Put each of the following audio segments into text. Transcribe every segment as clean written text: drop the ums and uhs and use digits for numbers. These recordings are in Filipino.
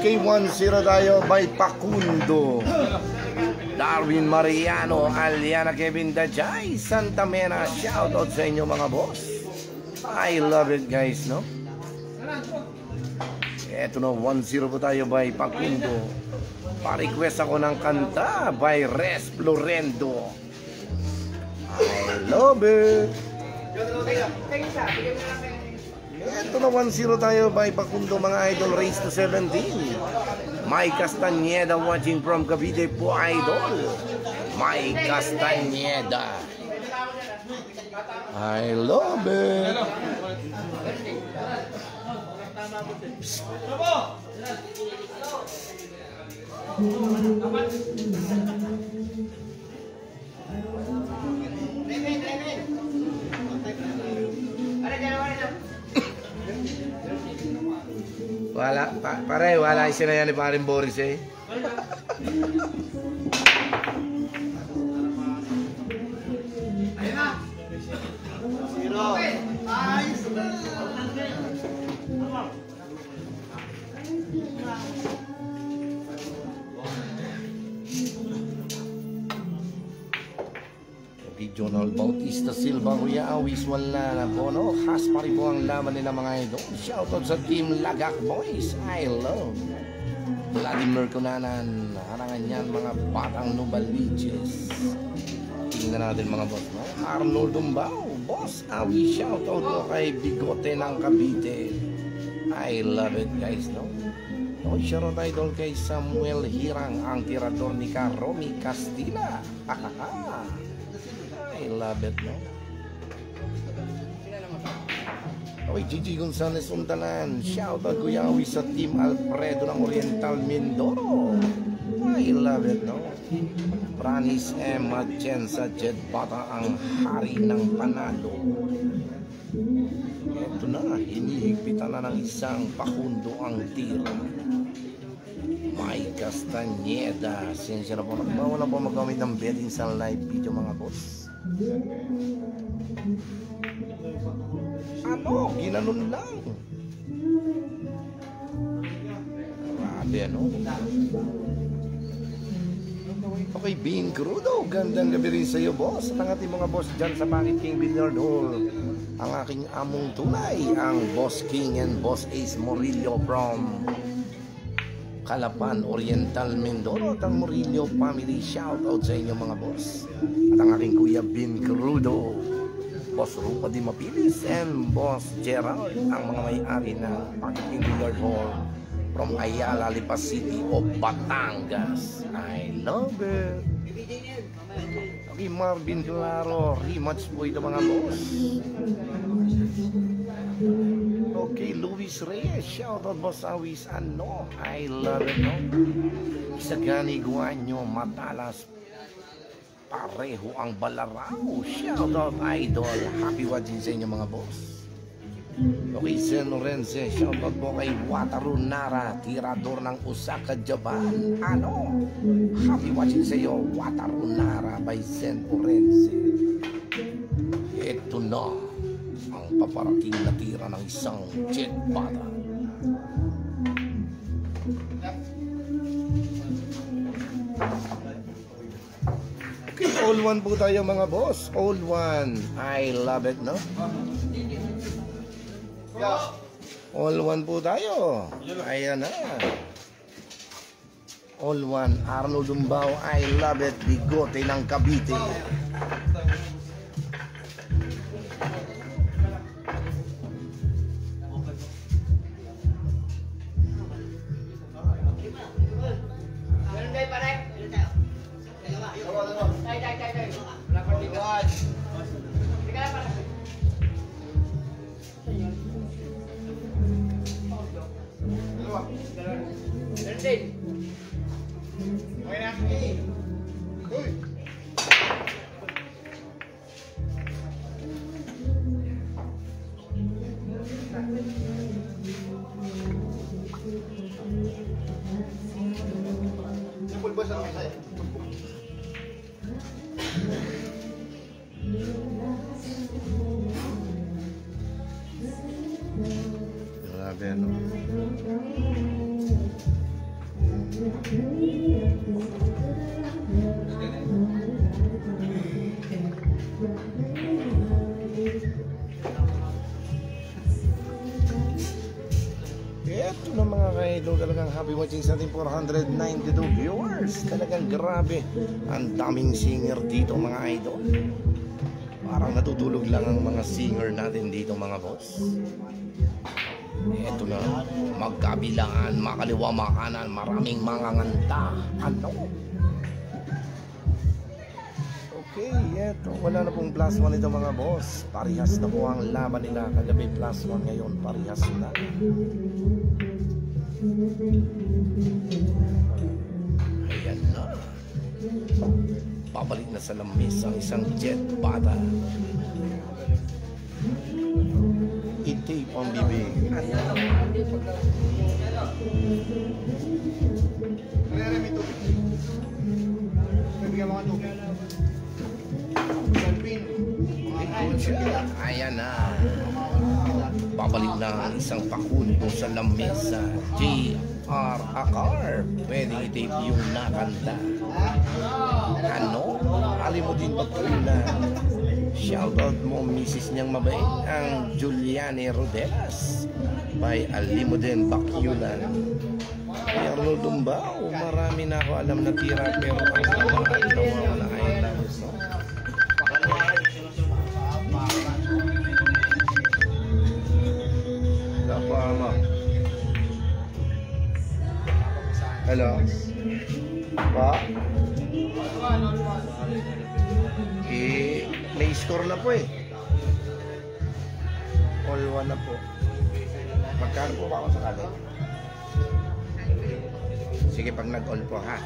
Okay, 1-0 tayo by Pacundo. Darwin Mariano, Aliana Kevin Dajay, Santa Mena, shoutout sa inyo mga boss. I love it guys, no? Eto na, 1-0 po tayo by Pacundo. Pa-request ako ng kanta by Res Florendo. I love it. Eto na, 1-0 tayo by Pacundo mga idol, race to 17. Mike Castañeda watching from Cavite po idol. Mike Castañeda. I love it. Wala, pare, wala isa na yan ni paring Boris eh. Jonal Bautista Silva, Kuya Awis, wala na po, no? Has pa rin po ang laman nila mga idol. Shoutout sa Team Lagak Boys, I love. Vladimir Cunanan, harangan yan mga batang Novaliches. Tingnan natin mga boss, no? Arnold Dumbao, Boss Awis, shoutout po kay Bigote ng Cavite. I love it guys, no? O shoutout idol kay Samuel Hirang, ang tirador ni Romy Castilla. I love it, no? Okay, Gigi Gonzalez Untalan. Shoutout Kuya Awi sa Team Alfredo ng Oriental Mindoro. I love it, no? Pranis M. Atienza Jed Bata ang hari ng panalo. Ito na, hinihigpitan na ng isang Pacundo ang tira. Mike Castañeda. Sensya na po, wala po magamit ng betting sa live video mga boss. Ano? Ginanon lang. Grabe ano? Okay, Bean Crudo. Gandang gabi rin sa iyo, boss. At ang ating mga boss dyan sa Bakit King Billiard Hall. Ang aking among tunay, ang Boss King and Boss Ace Murillo from Calapan, Oriental Mindoro. At ang Murillo family, shoutout sa inyo mga boss. At ang aking kuya Bin Crudo, Boss Rupa Di Mapilis, and Boss Gerald, ang mga may-ari ng Pakiting Billiard Hall from Ayala, Lipas City of Batangas. I love it. Okay, Marvin Claro, rematch po ito mga boss. Okay, Luis Reyes, shoutout Boss Awis, ano? I love it, no? Isagani Guanyo, Matalas, pareho ang Balarao. Shoutout idol. Happy watching sa inyo mga boss. Okay, Sen Lorenze, shoutout po kay Wataru Nara, tirador ng Osaka, Japan. Ano? Happy watching sa iyo, Wataru Nara by Sen Lorenze. Ito na ang paparating na tira ng isang Jet Bata. Okay, all one po tayo mga boss. All one. I love it, no? All one po tayo. Ayan na. All one. Arnold Dumbao, I love it. Bigote ng Cavite. idol, talagang happy watching sa ating 492 viewers. Talagang grabe. Ang daming singer dito mga idol. Parang natutulog lang ang mga singer natin dito mga boss. Eto na, magkabilaan, makaliwa, makanan, maraming mga nganta. Ano? Okay, eto, wala na pong plus 1 ito mga boss. Parihas na po ang laban nila. Kagabi plus 1, ngayon parihas na. Ayan na. Babalik na sa lamis ang isang Jet Bata. Itape ang bibig. Ayan na. Babalik na ang isang pakulo sa lamesa. J.R. Akar. Pwede itape yung nakanta. Ano? Alim mo din bakuna. Shoutout mo misis niyang mabait, ang Juliane Rodelas by Alimodin Bakyulan. Kay Arnold Dumbao, marami na ako alam na tira pero ang mga nawawala ay labos. Kapama. Hello? Pa? May score na po eh. All 1 na po. Magkano po ba ako sakali? Sige, pag nag-all po ha.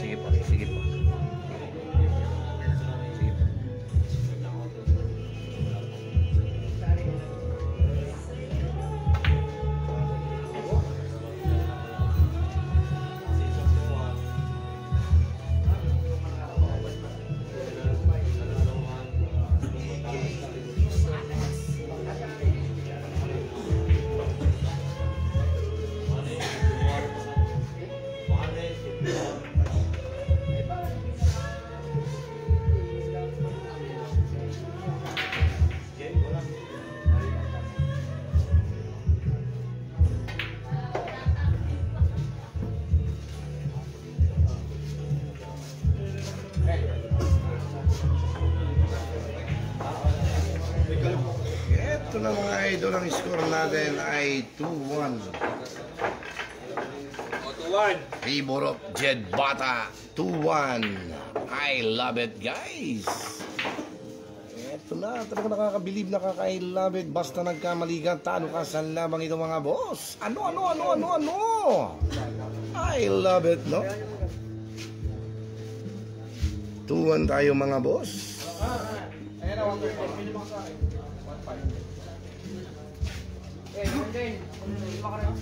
Sige po, sige po. Sige po. Ito na mga idol, ang score natin ay 2-1. 2-1. Favor of Jet Bata, 2-1. I love it guys. Ito na, talaga nakakabilib, nakaka-I love it. Basta nagkamali ka, talo ka sa labang ito mga boss. Ano? I love it, no? 2-1 tayo mga boss. Ayan na, 1-5. Eh, Jordan, lima ka rin.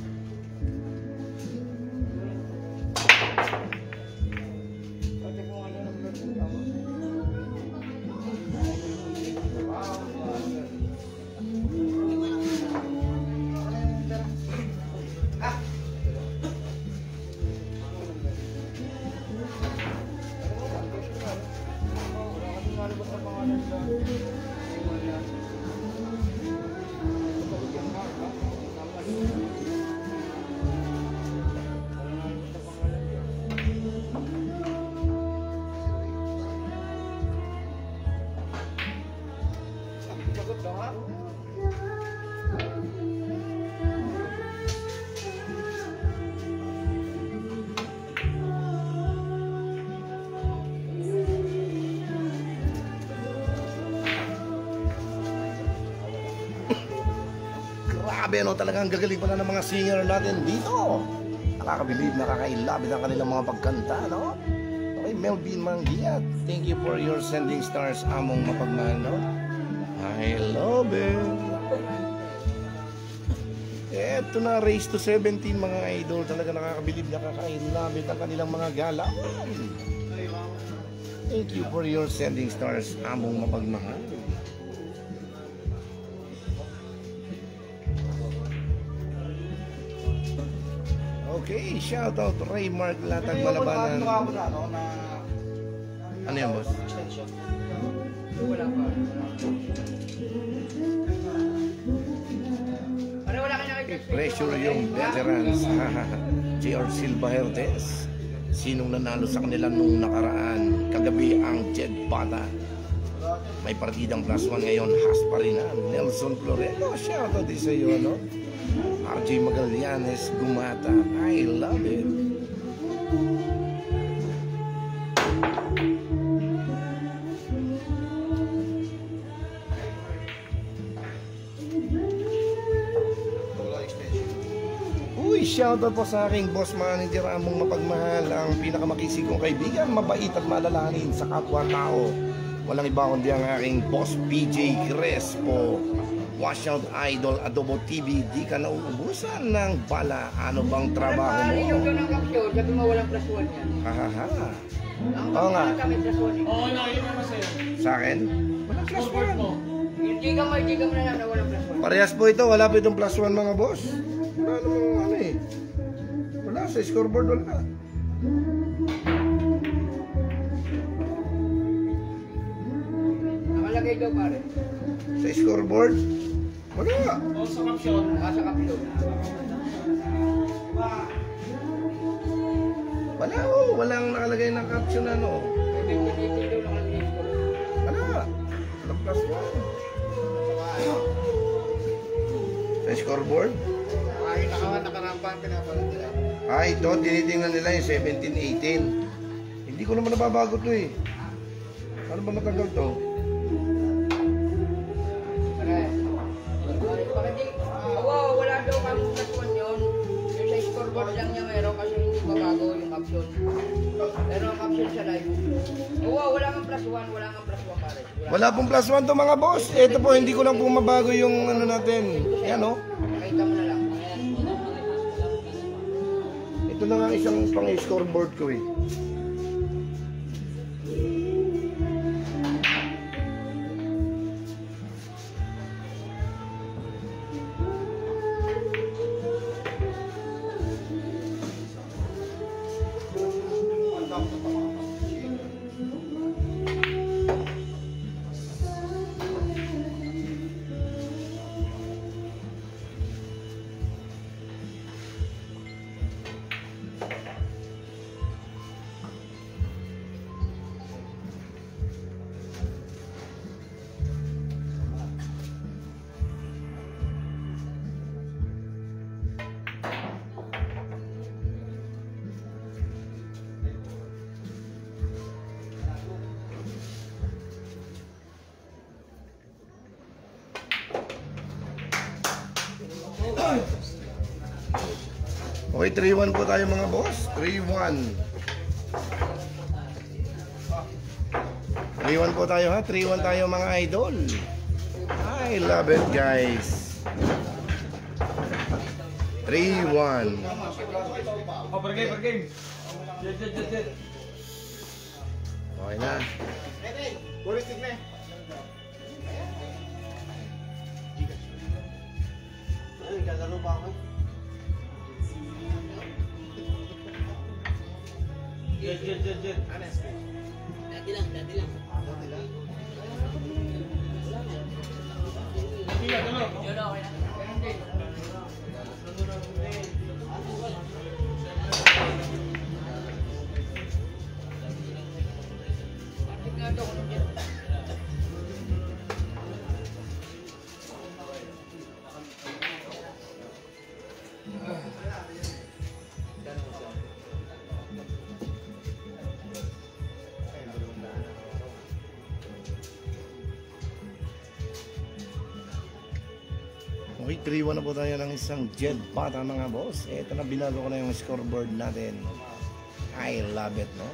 Grabe, no? Talagang gagaling pala ng mga singer natin dito. Nakakabilib, nakakailabit ang kanilang mga pagkanta, no? Okay, Melvin Mangiat, thank you for your sending stars, among mapagmahal, no? I love it. Eto na, race to 17 mga idol. Talaga nakakabilib, nakakailabit ang kanilang mga galawan. Thank you for your sending stars, among mapagmahal. Okay, shout out Ray Mark Latag Malabanan. Ano yan, boss? Wala pa. Ano, wala ka niya kay Pressure yung veterans. JR Silva Hertes. Sinong nanalo sa kanila nung nakaraan? Kagabi ang Jed Bata. May partidang +1 ngayon. Has pa rin na. Nelson Floreno. Shoutout din sa iyo, no? RJ Magallanes Gumata. I love it. Uy, shoutout po sa aking boss manager, among mapagmahal, ang pinakamakisig kong kaibigan, mabait at malalahanin sa kapwa-tao. Walang iba kundi ang aking boss PJ Crespo. Washout Idol Adobo TV, di ka nauubusan ng bala. Ano bang trabaho mo? Yung ng kapsyon, sabi mo walang +1 yan. Hahaha. Ang Oo nga. kami +1 eh. Oo, nakita mo sa'yo. Sa akin? Walang Scoreboard mo. Hindi ka mo na lang na walang +1. Parehas po ito, wala po itong +1 mga boss. Wala namang ano eh. Wala, sa scoreboard wala. Nakalagay daw pare. Sa scoreboard? Wala. Oo, sa caption. Nasa kapsyon. Wala oh, walang nakalagay ng caption ano. May 20 daw nakalagay ko. Wala. Walang +1. Sa scoreboard? Ay, nakarampan pinapanood nila. Ito, tinitingnan nila yung 17-18. Hindi ko naman nababago to eh. Ano ba matagal to? Wala daw kami +1 yun. Yung sa scoreboard lang niya meron kasi hindi pa bago yung caption. Pero ang caption sa live. Wala kang +1, wala kang +1 pare. Wala pong +1 to mga boss. Ito po, hindi ko lang po mabago yung ano natin. Yan oh. Nakita mo na lang. Ito na nga isang pang-scoreboard ko eh. Okay, 3-1 po tayo mga boss. 3-1. 3-1 po tayo ha. 3-1 tayo mga idol. I love it guys. 3-1. Oh, per game. Jet. Okay na. Jet. Dati lang. Iya, tulo. Yun okay na. Tingnan ko kung yan. Okay, 3-1 na po tayo ng isang Jed Bata mga boss. Ito na, binago ko na yung scoreboard natin. I love it, no?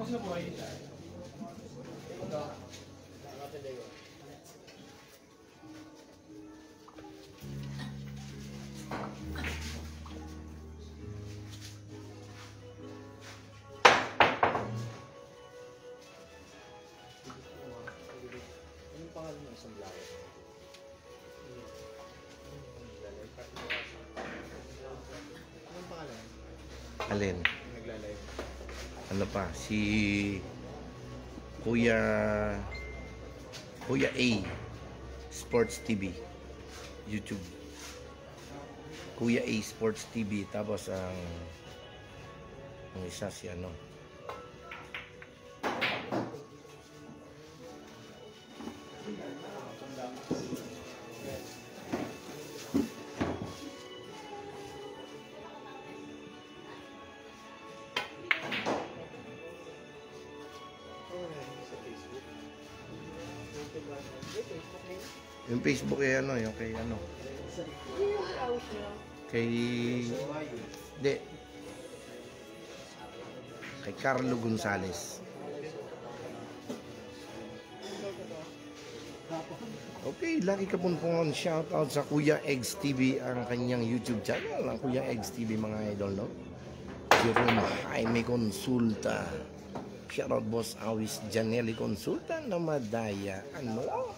sa buhay. Anong pangalan ng isang vlogger? Anong pangalan? Alin? Nagla-live. Ano pa? Si Kuya A Sports TV YouTube. Kuya A Sports TV. Tapos ang isa si ano, yung Facebook eh ano, yung kay ano, kay de kay Carlo Gonzales. Okay, lagi ka punpungan, shout out sa Kuya Eggs TV, ang kanyang YouTube channel, ang Kuya Eggs TV mga idol, no? Jerome Jaime Consulta, shout out Boss Awis Janelli Consulta na Madaya, ano?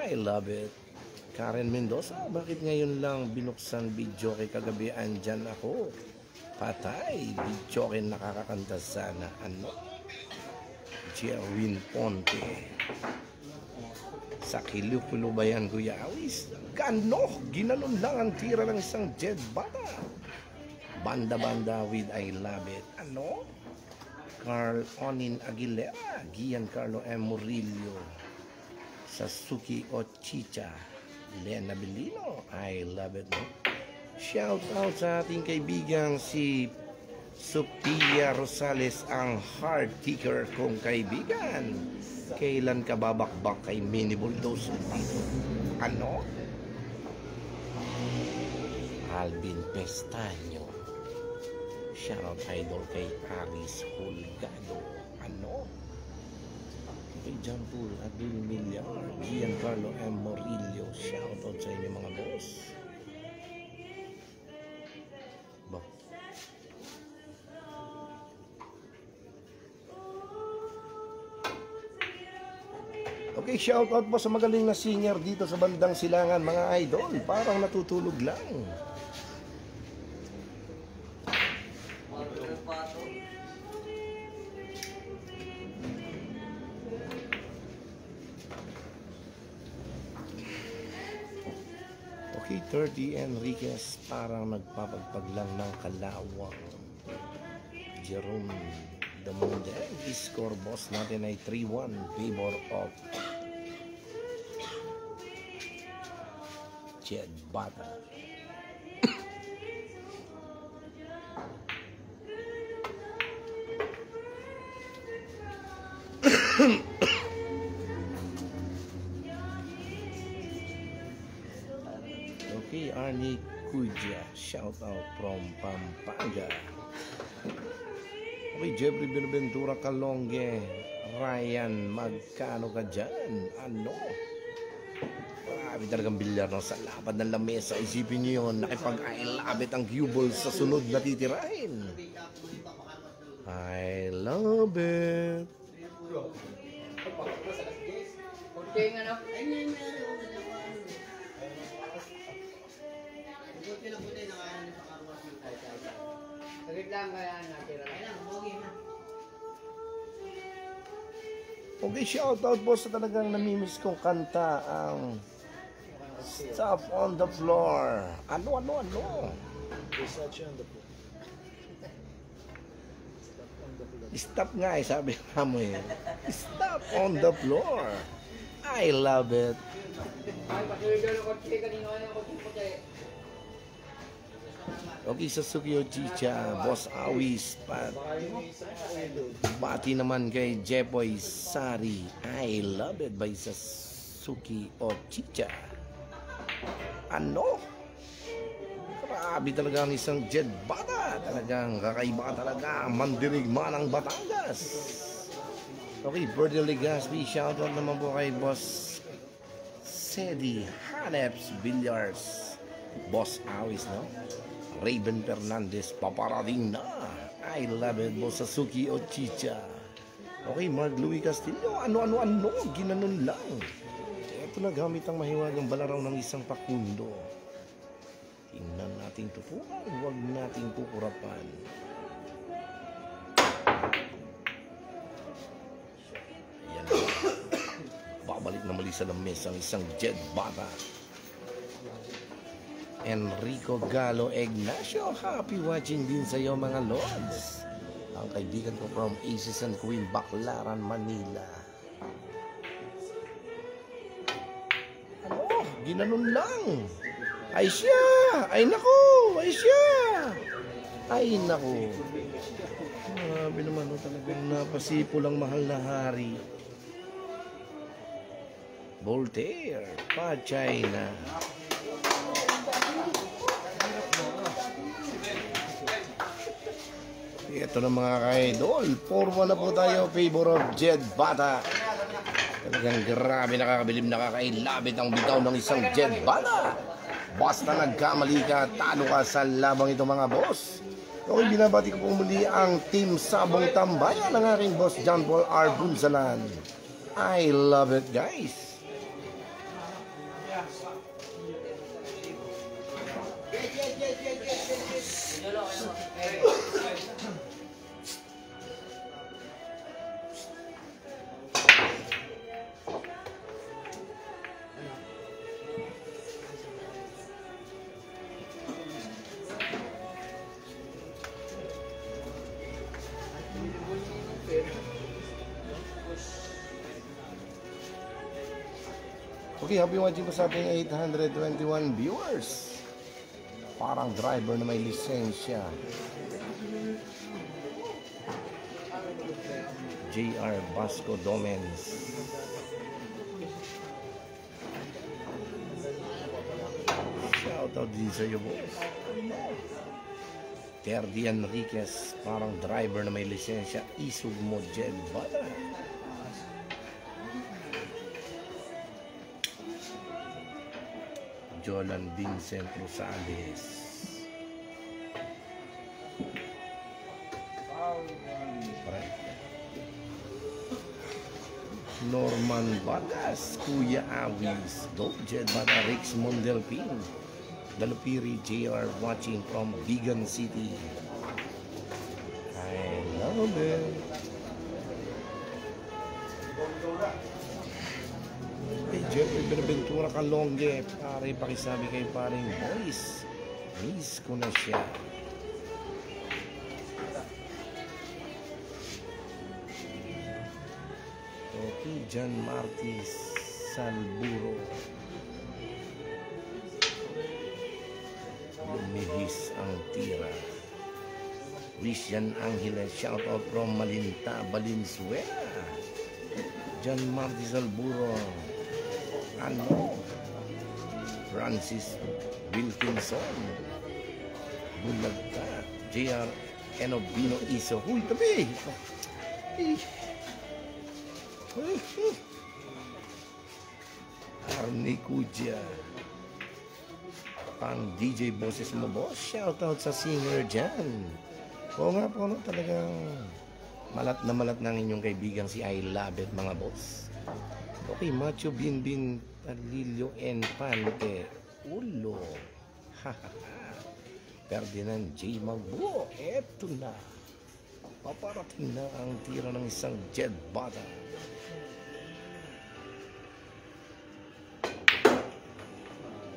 I love it. Karen Mendoza, bakit ngayon lang binuksan video kay kagabi? Andyan ako. Patay. Video kay nakakakanta sana. Ano? Jerwin Ponte. Sa Kilukulo ba yan, Kuya Awis? Gano? Ginalon lang ang tira ng isang jet bata. Banda-banda with I love it. Ano? Carl Onin Aguilera. Giancarlo M. Murillo. Sasuki Ochicha, Lena Belino, I love it, no? Shout out sa ating kaibigang si Sophia Rosales, ang heart kicker kong kaibigan. Kailan ka babakbak kay Mini Bulldozer dito? Ano? Alvin Pestaño. Shout out idol kay Aris Hulgado. Ano? Kay John Paul Adul Millar, Giancarlo M. Murillo, shoutout sa inyo mga boss. Ba? Okay, shoutout po sa magaling na singer dito sa bandang Silangan mga idol. Parang natutulog lang. Okay, 30 Enriquez, parang nagpapagpag lang ng kalawang. Jerome Damonde, score boss natin ay 3-1, favor of Jed Bata. Okay, Arnie Cuja, shout out from Pampanga. Okay, Jeffrey Benaventura Calonge, Ryan, magkano ka dyan? Ano? Marami talagang bilyar no? Sa lapad ng lamesa. Isipin nyo yun, nakipag-I-love-it ang cue ball sa sunod na titirahin. I love it. Kunting ano? Saglit lang kaya natira lang. Okay, shoutout po sa talagang namimiss kong kanta, ang Stop on the Floor. Ano? Research on the book. Stop nga eh, sabi nga mo eh. Stop on the floor. I love it. Ay, patuloy doon ang kotse. Kanino ang kotse puti? Okay, sa Suki Ochicha, Boss Awis, bati naman kay Jepoy Sari. I love it by Sasuki Ochicha. Ano? Grabe talaga ang isang Jed Bata. Talagang kakaiba ka talaga. Mandirigma ng Batangas. Batas. Okay, Birdie Legaspi, shoutout naman po kay Boss Sedi Haneps Billiards. Boss Awis, no? Raven Fernandez, paparating na. I love it, Boss Sasuki Ochicha. Okay, Mark Louis Castillo, ano, ginanon lang. Ito na gamit ang mahiwagang balaraw ng isang pakundo. Tingnan nating tutukan, huwag nating kukurapan. Ayan. Babalik na muli sa lamis ang isang Jed Bata. Enrico Galo Ignacio, happy watching din sa iyo mga lords. Ang kaibigan ko from Aces and Queen, Baclaran, Manila. Ano? Ginanon lang. Ay siya! Ay naku! Ay siya! Ay naku! Grabe naman o, talagang napasipo lang mahal na hari. Voltaire, pa China. Ito na mga ka-idol, 4-1 na po tayo, favor of Jed Bata. Talagang grabe, nakakabilib, nakakailabit ang bitaw ng isang Jed Bata. Basta nagkamali ka, talo ka sa labang ito mga boss. Okay, binabati ko po muli ang team Sabong Tambayan ng aking boss John Paul R. Bunzalan. I love it guys. Okay, happy watching po sa ating 821 viewers. Parang driver na may lisensya. JR Basco Domens. Shoutout din sa iyo, boss. Terdy Enriquez, parang driver na may lisensya. Isug mo, Jed Bata. Jolan Vincent Rosales. Norman Bagas, Kuya Awis, Jed Bata, Rix Mondelpin, Dalupiri JR watching from Bigan City. I love it. Hey, Jeffrey Benaventura Kalongge, pare, pakisabi kay paring boys. Miss ko na siya. Okay, John Martis Salburo. Lumihis ang tira. Christian Angeles, shout out from Malinta, Valenzuela. John Martis Salburo. Ano? Francis Wilkinson. Bulagta. JR Enobino Iso. Huy, tabi! Arnie Kuja. Pang DJ boses mo, boss. Shoutout sa singer dyan. Oo nga po, no? Talagang malat na ng inyong kaibigan si I Love It, mga boss. Okay, Macho Binbin Palilio and Pante Ulo. Ferdinand J. Magbuo. Eto na. Paparating na ang tira ng isang Jed Bata.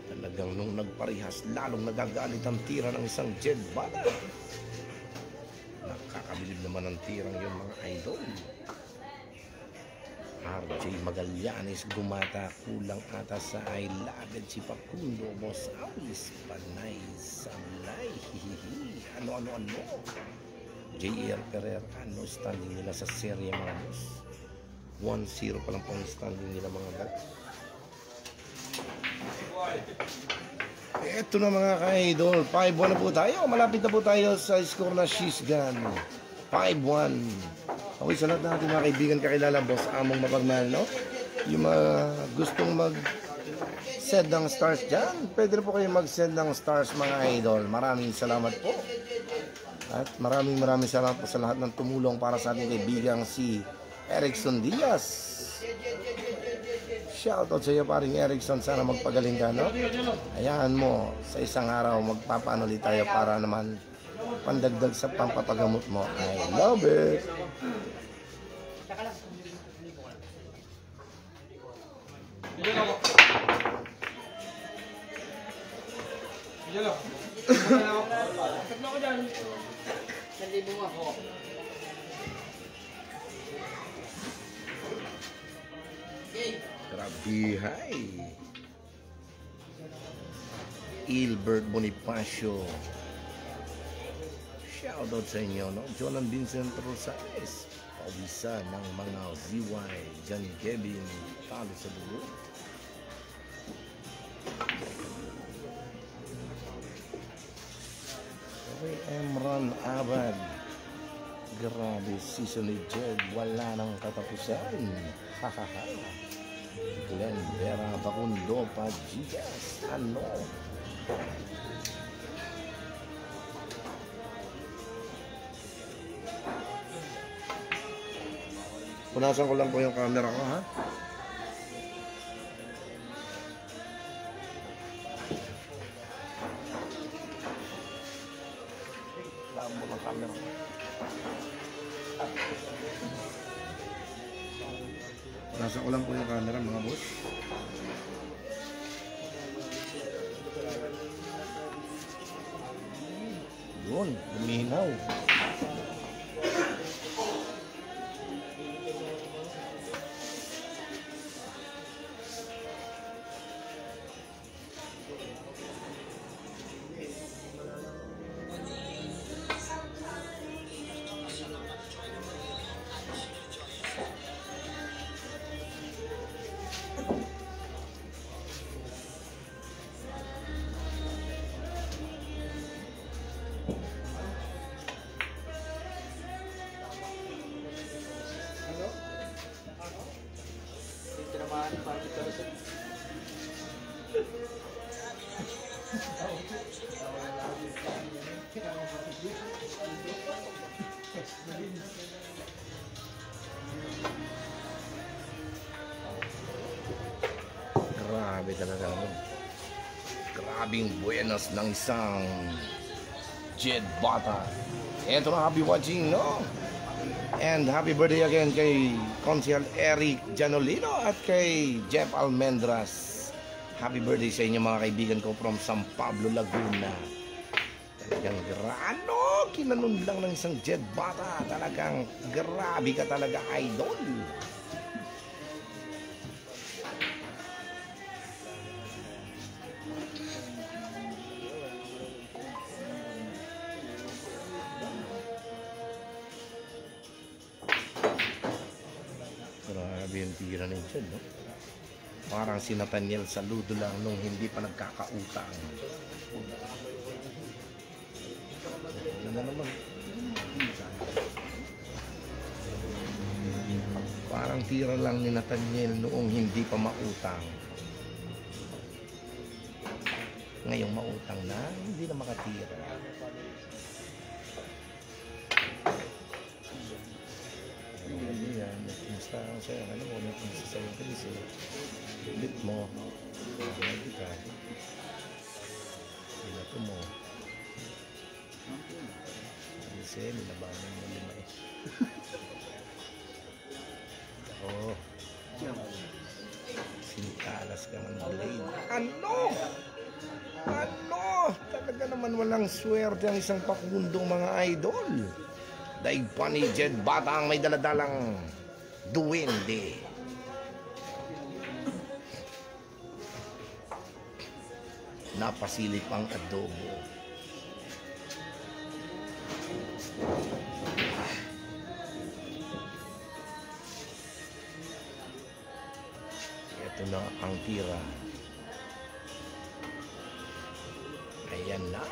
Talagang nung nagparihas, lalong nagagalit ang tira ng isang Jed Bata. Nakakabilib naman ang tirang yun, mga idol. RJ Magallanes gumata, kulang ata sa I Love It si Pakundo, Boss Awis, Panay Sablay, hihihi, ano. JR Ferrer, ano standing nila sa serye mga boss? 1-0 pa lang pang standing nila mga boss. Eto na mga ka-idol, 5-1 na po tayo, malapit na po tayo sa score na Shishgan. 5-1. Okay, sa lahat ng ating mga kaibigan, kakilala, boss, among mapagmahal, no? Yung mga gustong mag-send ng stars dyan, pwede po kayo mag-send ng stars, mga idol. Maraming salamat po. At maraming salamat po sa lahat ng tumulong para sa ating kaibigang si Erickson Diaz. Shoutout sa iyo, paring Erickson. Sana magpagaling ka, no? Hayaan mo, sa isang araw, magpapaano ulit tayo para naman pandagdag sa pampapagamot mo. I love it! Diyan ako. Diyan ako. Tatlo ko dyan. 1,000 mo ako. Okay. Grabe, hi! Ilbert Bonifacio. Shoutout sa inyo, no? Jonan Vincent Rosales. Pawisan ng mga ZY. John Kevin. Talo sa dulo. Okay, Emran Abad. Grabe, season ni Jed. Wala nang katapusan. Hahaha. Glenn Vera Bacundo Pagigas. Ano? Punasan ko lang po yung camera ko, ha? Labo ng camera ko. Punasan ko lang po yung camera, mga boss. Yun, luminaw. Grabe talaga naman. Grabing buenas ng isang Jed Bata. Eto na, happy watching, no? And happy birthday again kay Consial Eric Janolino at kay Jeff Almendras. Happy birthday sa inyo, mga kaibigan ko from San Pablo, Laguna. Talagang ano, kinanon lang ng isang Jed Bata. Talagang grabe ka talaga, idol. Grabe yung tira ni Jed, no? Parang si Nathaniel Saludo lang nung hindi pa nagkakautang. Ano na naman? Parang tira lang ni Nathaniel noong hindi pa mautang. Ngayong mautang na, hindi na makatira. Hindi yan. Kumusta sa'yo? Ano mo? Kumusta sa'yo? Kasi bit mo. Hindi ka. Binato mo. Kasi nilabanan mo lima eh. Oo. Sintalas ka ng blade. Ano? Ano? Talaga naman walang swerte ang isang pakundong mga idol. Daig pa ni Jed Bata ang may daladalang duwende. Napasilip ang adobo. Ito na ang tira. Ayan na.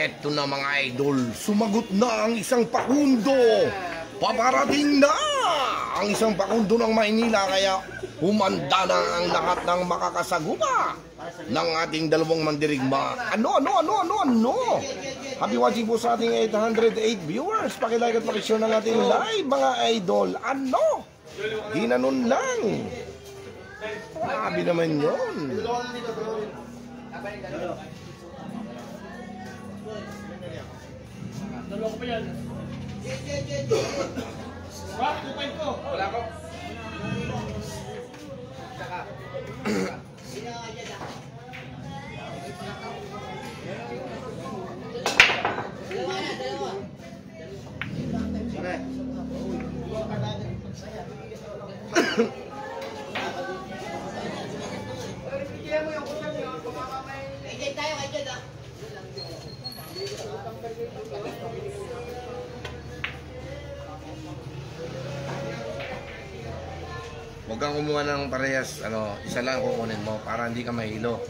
Eto na mga idol, sumagot na ang isang pakundo. Paparating na ang isang pakundo ng Maynila, kaya humanda na ang lahat ng makakasagupa ng ating dalawang mandirigma. Ano? Happy watching po sa ating 808 viewers. Pakilike at pakishare ng ating live mga idol. Ano? Ginanon lang. Grabe naman yun. Dalawa ko pa yan. Ba, kupay ko. Wala ko. Saka. Bigyan mo yung kusang yun, kumakamay. Kaya tayo, kaya dyan. Huwag kang kumuha ng parehas, isa lang kukunin mo para hindi ka mahilo.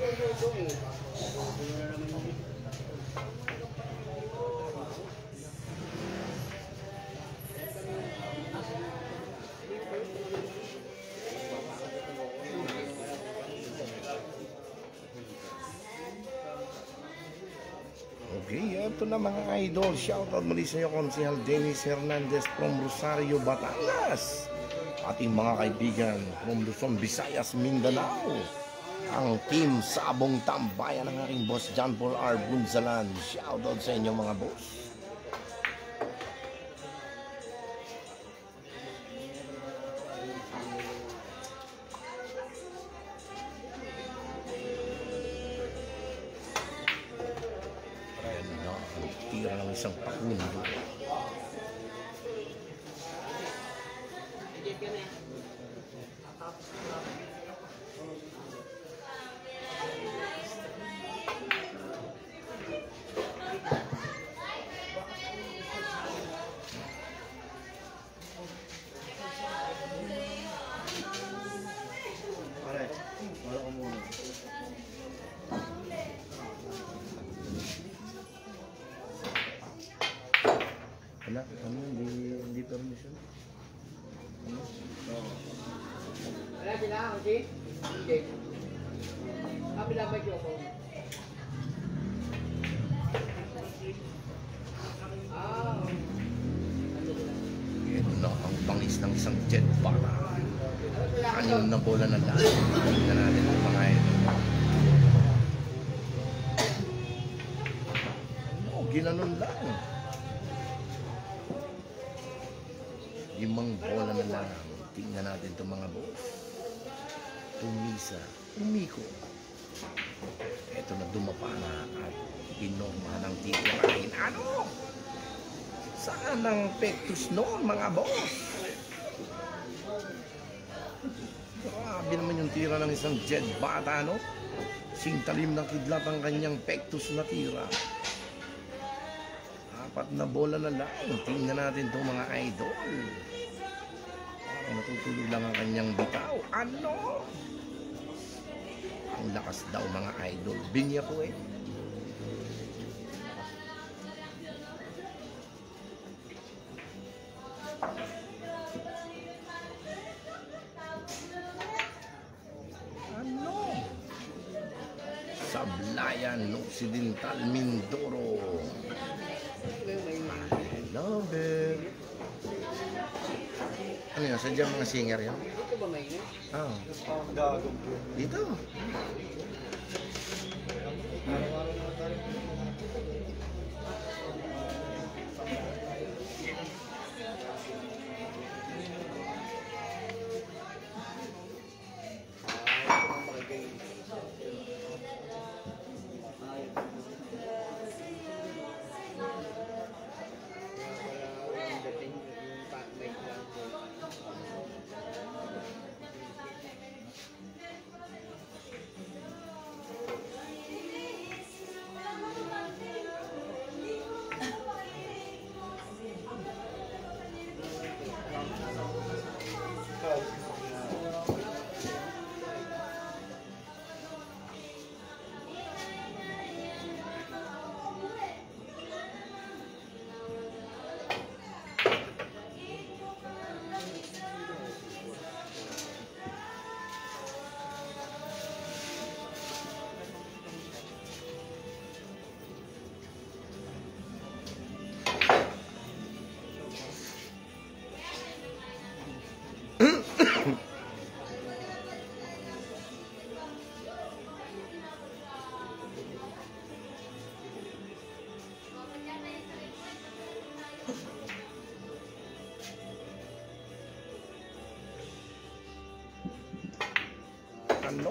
Okay, ito na mga idol. Shoutout muli sa iyo, Konsehal Dennis Hernandez from Rosario, Batangas. Ating mga kaibigan from Luzon, Visayas, Mindanao. Ang team Sabong Tambayan ng aking boss John Paul R. Bunzalan. Shoutout sa inyo mga boss. Ayan na, tira ng isang pakundo. Wala, hindi permission. Wala sila, hindi? Hindi. Kabila ba yung ako? Ito na ang bangis ng isang jet para. Anim na bola na lahat. Tingnan natin ang mga ito. Ginanon lang. 5 bola na lang. Tingnan natin itong mga boss. Tumisa, umiko. Ito na dumapa na at pinorma ng titirahin. Ano? Saan ang pektus noon mga boss? Grabe naman yung tira ng isang jet bata, no? Singtalim na kidlat ang kanyang pektus na tira. 4 na bola na lang. Tingnan natin itong mga idol. Parang natutulog lang ang kanyang bitaw. Ano? Ang lakas daw mga idol. Binya ko eh. Ano? Sablayan Occidental Mindoro. Love it. Ano yun? Sadya mga singer yun? Dito ba may ina? Ah, Gagawin po. dito. Araw-araw naman tayo.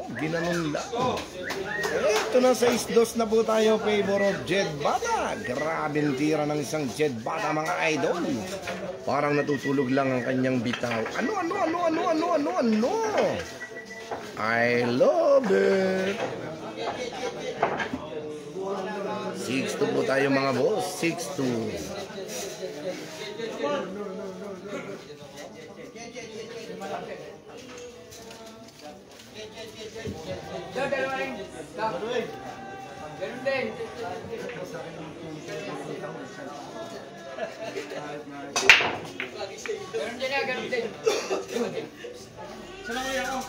ano, ginanon lang. Ito na sa isdos na po tayo, favor of Jed Bata. Grabing tira ng isang Jed Bata, mga idol. Parang natutulog lang ang kanyang bitaw. Ano? I love it. 6-2 po tayo mga boss. 6-2. Dalawa rin. Ganun din. Ganun din. Saan ako yan ako?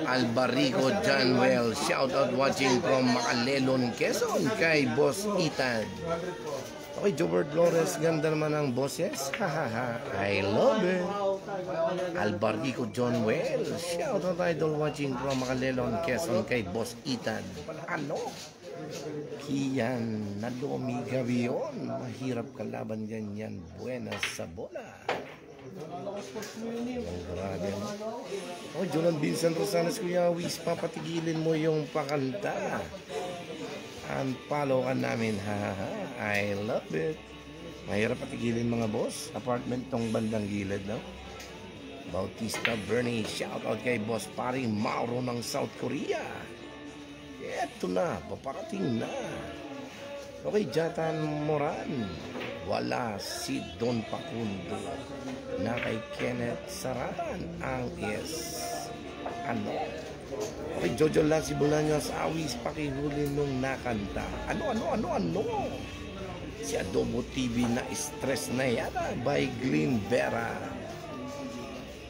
Albarico Janwell, shout out watching from Macalelon, Quezon, kay Boss Ethan. Okay, Jobert Flores, ganda naman ang boses. Hahaha, I love it. Albarico Janwell, shout out idol watching from Macalelon, Quezon, kay Boss Ethan. Ano? Kian Nadomi Gavion, mahirap kalaban ganyan, buenas sa bola. Ang grabe mo. Oh, Jolan Vincent Rosales, Kuya Wis, papatigilin mo yung pakanta. Unfollow ka namin, haha. I love it. Mahirap patigilin mga boss. Apartment tong bandang gilid, no? Bautista Bernie, shout out kay Boss Paring Mauro ng South Korea. Eto na, paparating na. Okay, Jatan Moran. Wala si Don Pacundo na kay Kenneth Sarahan ang ano? Okay, Jojo Lassie Bolaños, awis pakihuli nung nakanta. Ano? Si Adobo TV na stress na yata by Green Vera.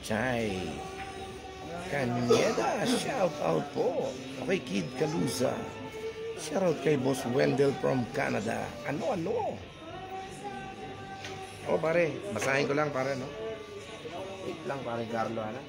Chay Kanyeda, shout out po. Okay, Kid Kaluza, shout out kay Boss Wendell from Canada. Ano? Oh pare, basahin ko lang pare, no? Wait lang pare Carlo, ano?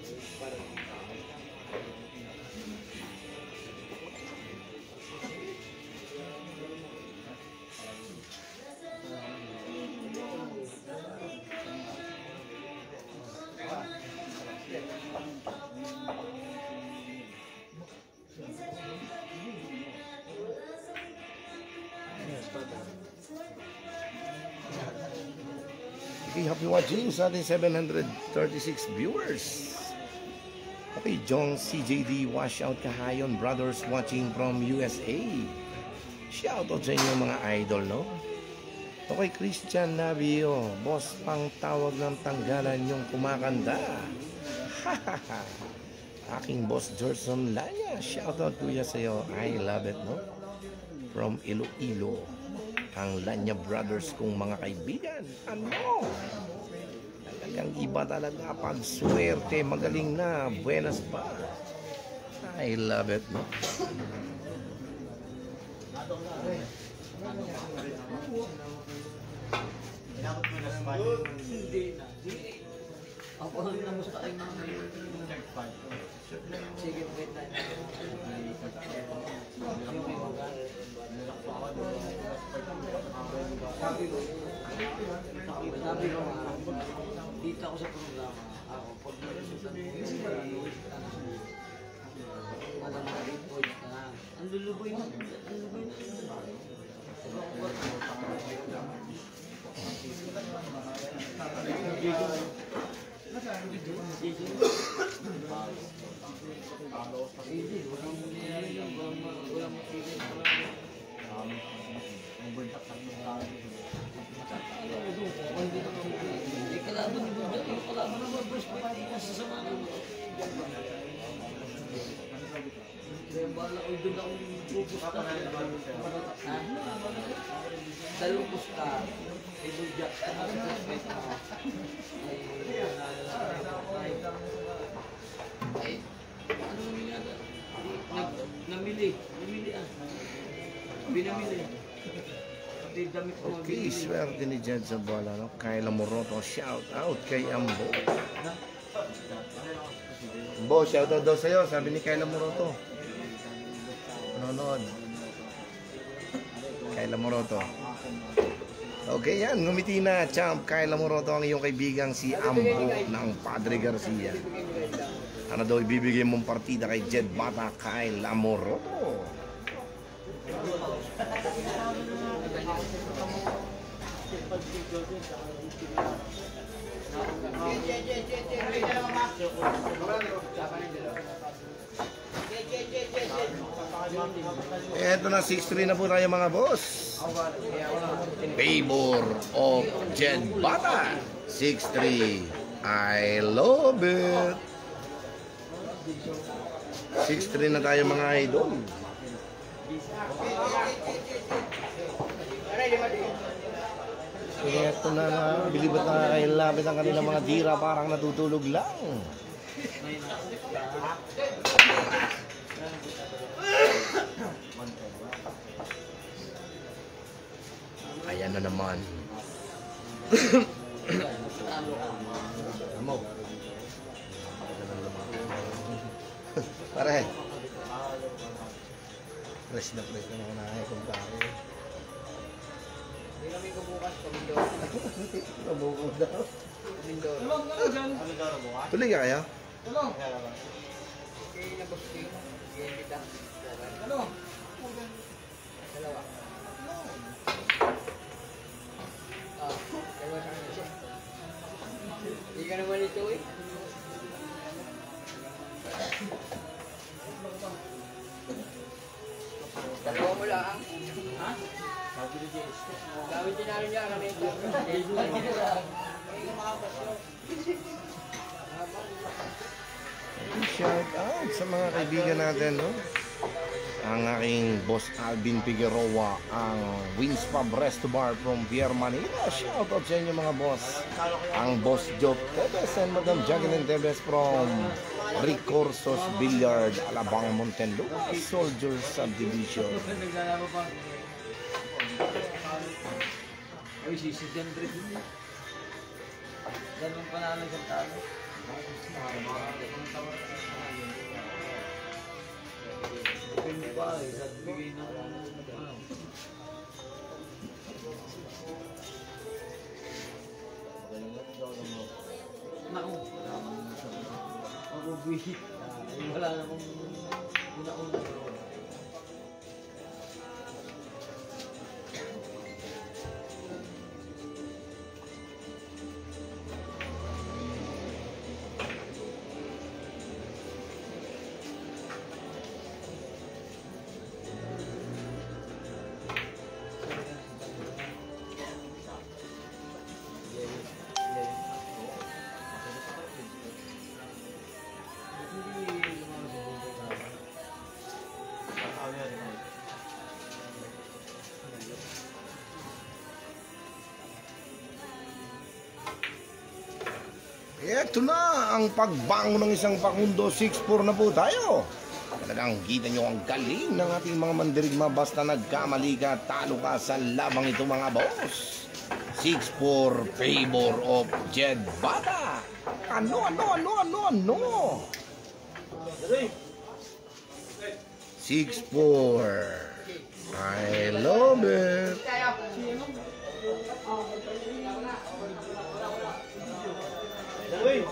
Okay, happy watching sa ating 736 viewers. Okay, Jong CJD, wash out Kahayon brothers watching from USA. Shout out sa inyo mga idol, no? Okay, Christian Navio, boss pang tawag ng tanggalan yung kumakanda. Aking boss Gerson Lanya, shout out kuya sa'yo. I love it, no? From Iloilo, ang Lanya Brothers kong mga kaibigan. Ano? Talagang iba talaga pag swerte, magaling na, buenas pa. I love it, no? Ako lang namusta kayo mga sige, wait lang. Sabi ko dito ako sa programa. Ako, pag nalusutan ko, walang ma-report na. Ang luluboy na. Dalawang pusta, ibujak ka na sa respect mo. Ay, ano nangyari? Namili ah. Binamili. Pati damit ko. Okay, swerte ni Jed sa bola, no? Kayla Moroto, shout out kay Ambo. Bo, shout out daw sa'yo, sabi ni Kayla Moroto. Nanonood. Kyle Amoroto. Okay yan, ngumiti na, champ. Kyle Amoroto ang iyong kaibigang si Ambo ng Padre Garcia. Ano daw ibibigay mong partida kay Jed Bata, Kyle Amoroto? Eto na, 6-3 na po tayo mga boss. Favor of Jed Bata. 6-3. I love it. 6-3 na tayo mga idol. Eto na, bilibot na kakilapit ang kanilang mga tira, parang natutulog lang. Ayan na naman. Amo. Pare. Press na mga nahay kung pare. Hindi kami bukas Komindoro. Nabuko daw. Komindoro. Tulong ka dyan. Tuloy ka kaya? Tulong. Okay na busking. Sige kita. Tulong. Dalawa. Dalawa sa akin. Hindi ka naman ito eh. Dalawa mo lang. Ha? Sabi tinalo niya kami ito. Shout out sa mga kaibigan natin, no? Ang aking boss Alvin Figueroa, ang Wings Pub Resto Bar from Pierre Manila. Shout out sa inyo mga boss. Ang boss Joe Tebes and Madam Jacqueline Tebes from Recursos Billiard, Alabang Montenlupa, Soldier Subdivision. Naglalaro pa. Ay, sisi dyan rin. Ganun panalo sa talo. Depende pa eh, sa bigay ng ano. Naku, mag-uwi. Wala namang una-una. Ito na ang pagbango ng isang pakundo. 6-4 na po tayo. Talagang kita nyo ang galing ng ating mga mandirigma. Basta nagkamali ka, talo ka sa labang ito mga boss. 6-4 favor of Jed Bata. Ano? 6-4. I love it. Wait.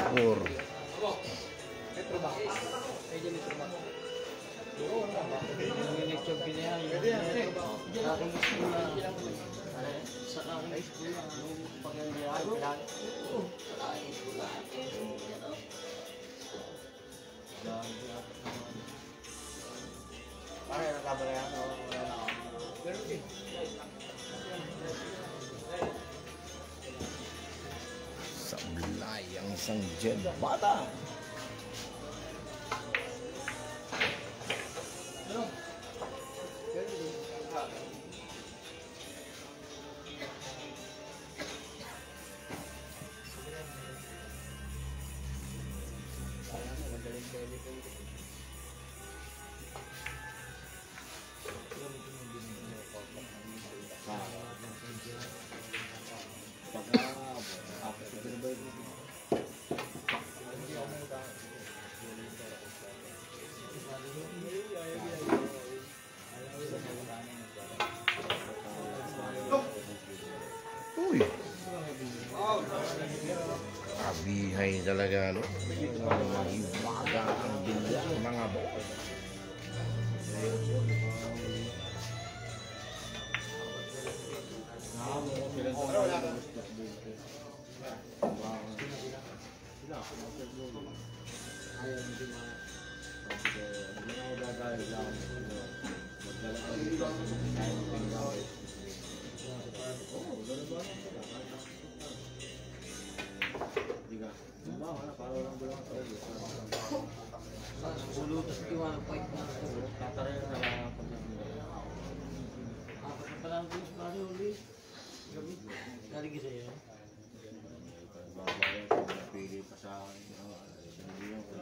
6-4. Sablay ang isang Jed Bata. talaga, no? Mahiwaga ang bilyar, mga boss. Sulutas di wala fight na tataray na lang pag apat na pala ang gusto pare ulit. Galing kasi yan. Babayan sa mga pili pa sa akin. Sinabihan ko.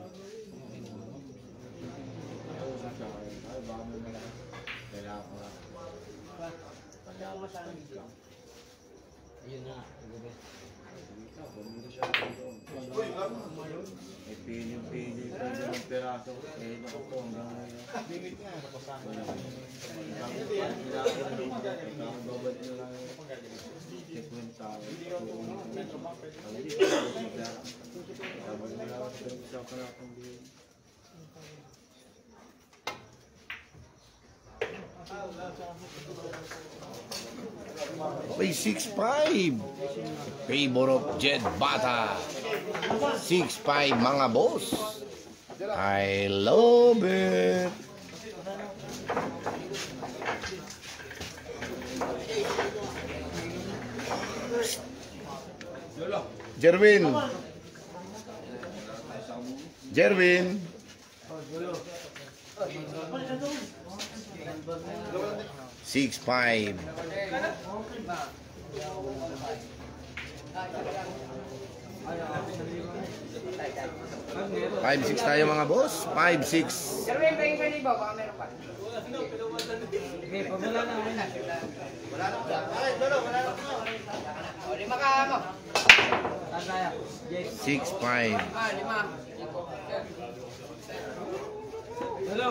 Ay, baka mo na lang. Kailangan ko lang. Pagyawas pa rin. Ayun na. May pili pa yung peraso. Eh, naku po, hanggang ngayon. Bingit nga, napasama. Wala ko. Ang babad nyo lang yung checkment sa akin. Hindi ko Okay, 6'5". Favor of Jed Bata. 6'5", mga boss. I love it. Jerwin. Jerwin. 6'5". 5'6" tayo mga boss. 5'6". Jerwin, pahing pa libo, baka meron pa. Okay, pag wala na. O, 5 ka mo. 6'5". 5. Hello.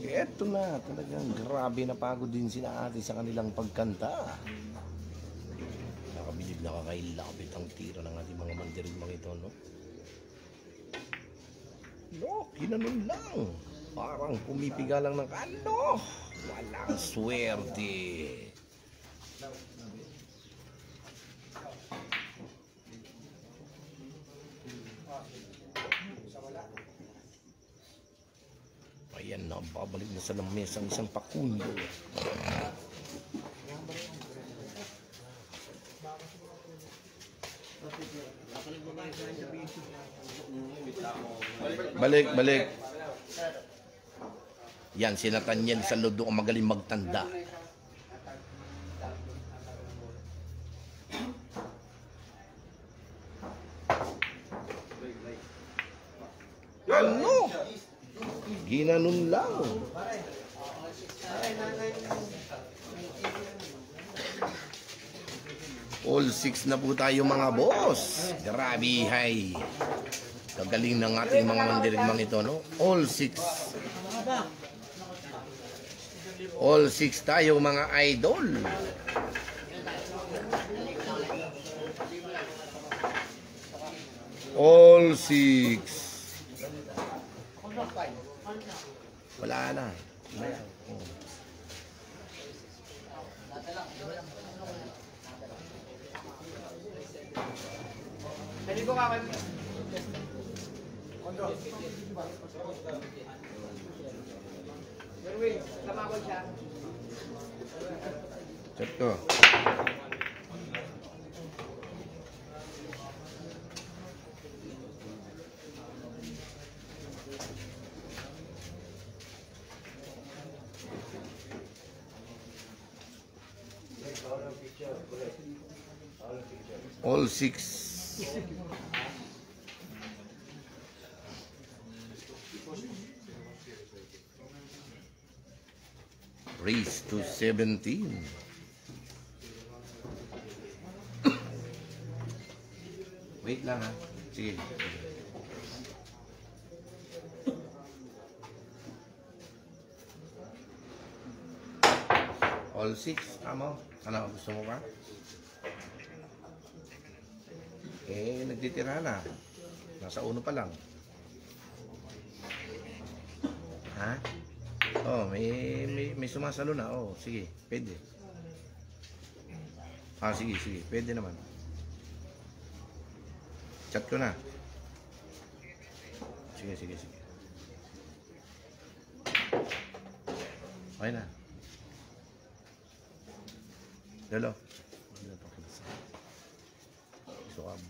Eto na, talagang grabe na pagod din sila ate sa kanilang pagkanta. Nakabilib na kakailapit ang tira ng ating mga mandirigmang ito, no? No, kinanon lang. Parang pumipiga lang ng ano. Walang swerte. Ayan na, babalik na sa lamesa ang isang pakunyo. Balik. Yan, si Nathaniel Saludo ang magaling magtanda. Ano? Ginanon lang. All 6 na po tayo mga boss. Grabe, hay. Kagaling ng ating mga mandirigmang ito, no? All 6. All 6 tayo mga idol. All 6. Wala na. Pwede ko kakay mo. Jerwin, tama ko siya. Check ko. All 6. raised to 17. Wait lang ha. Sige. All 6. Tama. Ano, gusto mo ba? Nagtitira na. Nasa 1 pa lang. Ha? Oh, may sumasalo na. Oh, sige. Pwede. Sige. Pwede naman. Chat ko na. Sige. Okay na. Lalo. Gusto ka mo.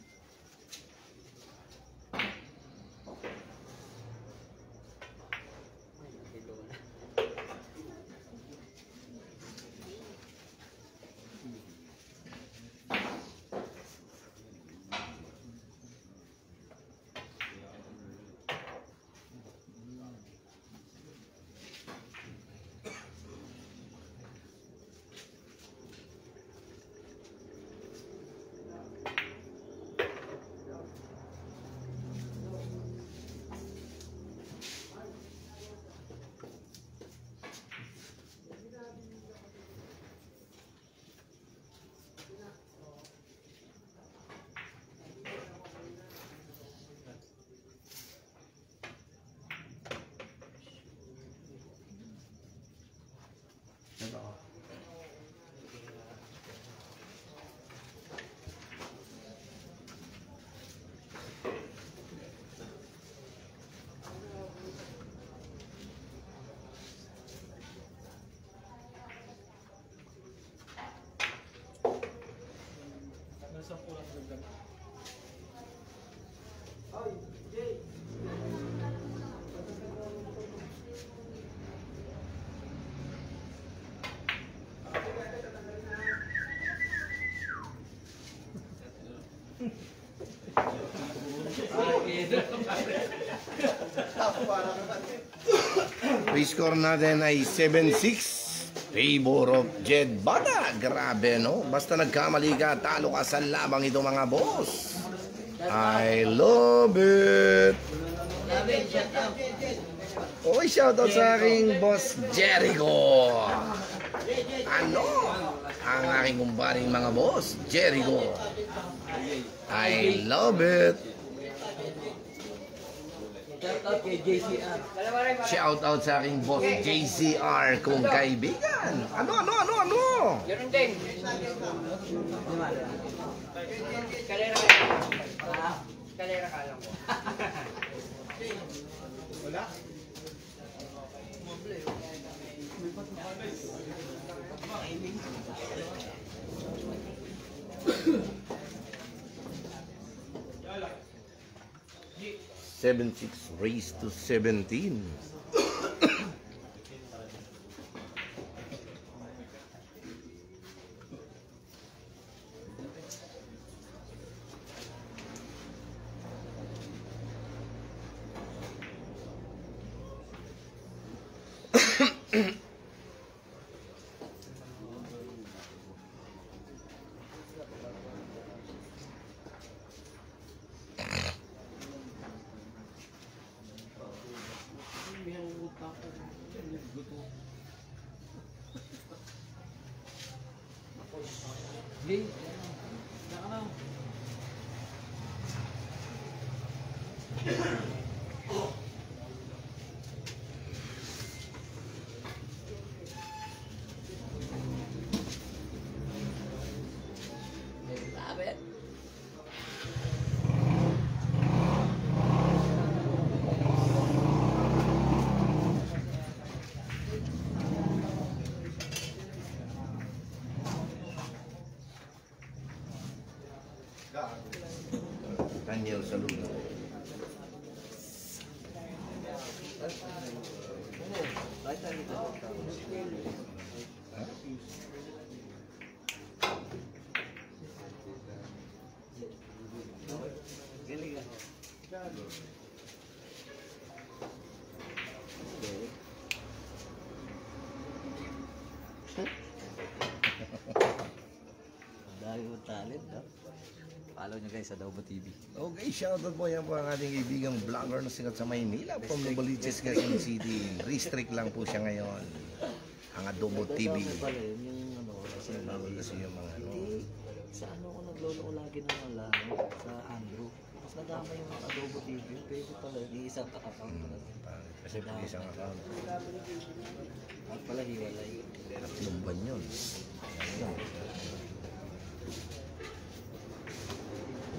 Nasa pulang dagdag. Score natin ay 7-6. Favor of Jed Bata. Grabe, no? Basta nagkamali ka, talo ka sa labang ito, mga boss. I love it. Oy, shoutout sa aking boss Jericho. Ano? Ang aking kumbaring mga boss Jericho. I love it. Shoutout kay JCR. Shoutout sa aking boss JCR kung kaibigan. Ano? Ganun din. Kalera ka lang po. Wala? Seven six raised to 17. Daniel Saluna. Dahil mo talent, no? Follow nyo guys sa Adobo TV. Okay, shoutout po yan po ang ating kaibigang vlogger na sikat sa Maynila from Novaliches, Quezon City. Restrict lang po siya ngayon. Ang Adobo TV. Ano pala yun, yung ano, kasi Bawal kasi yung mga ano. hindi, sa ano ko naglolo ko lagi ng alano, sa Andrew. Mas nadama yung Adobo TV, pwede pala, iisang account pala. Kasi pag isang account, At pala hiwalay. tatlong ban yun. Ayun.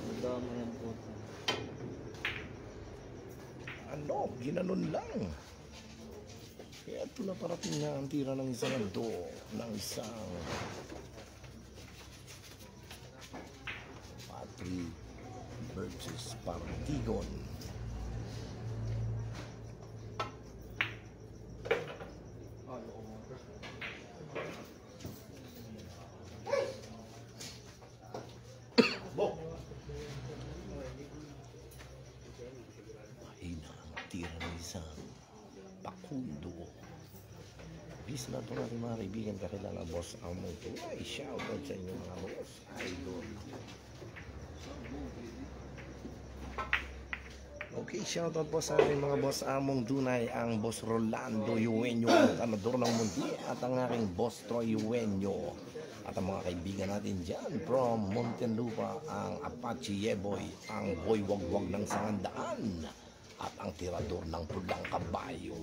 Nadama yan po. Ano, ginanon lang. Kaya ito na parating na ang tira ng isang ando, ng isang Patrick versus Partigon. Mahina ang tira ng isang Pakundo. Peace na ito natin mga kaibigan, kakilala boss Among Tunay. Shoutout sa inyo mga boss. Idol. Okay, shoutout po sa aking mga boss Among Tunay, ang boss Rolando Eugenio, ang kanador ng mundi, at ang aking boss Troy Eugenio. At ang mga kaibigan natin dyan from Muntinlupa, ang Apache Yeboy, ang Boy Wagwag ng Sangandaan, at ang tirador ng pulang kabayo.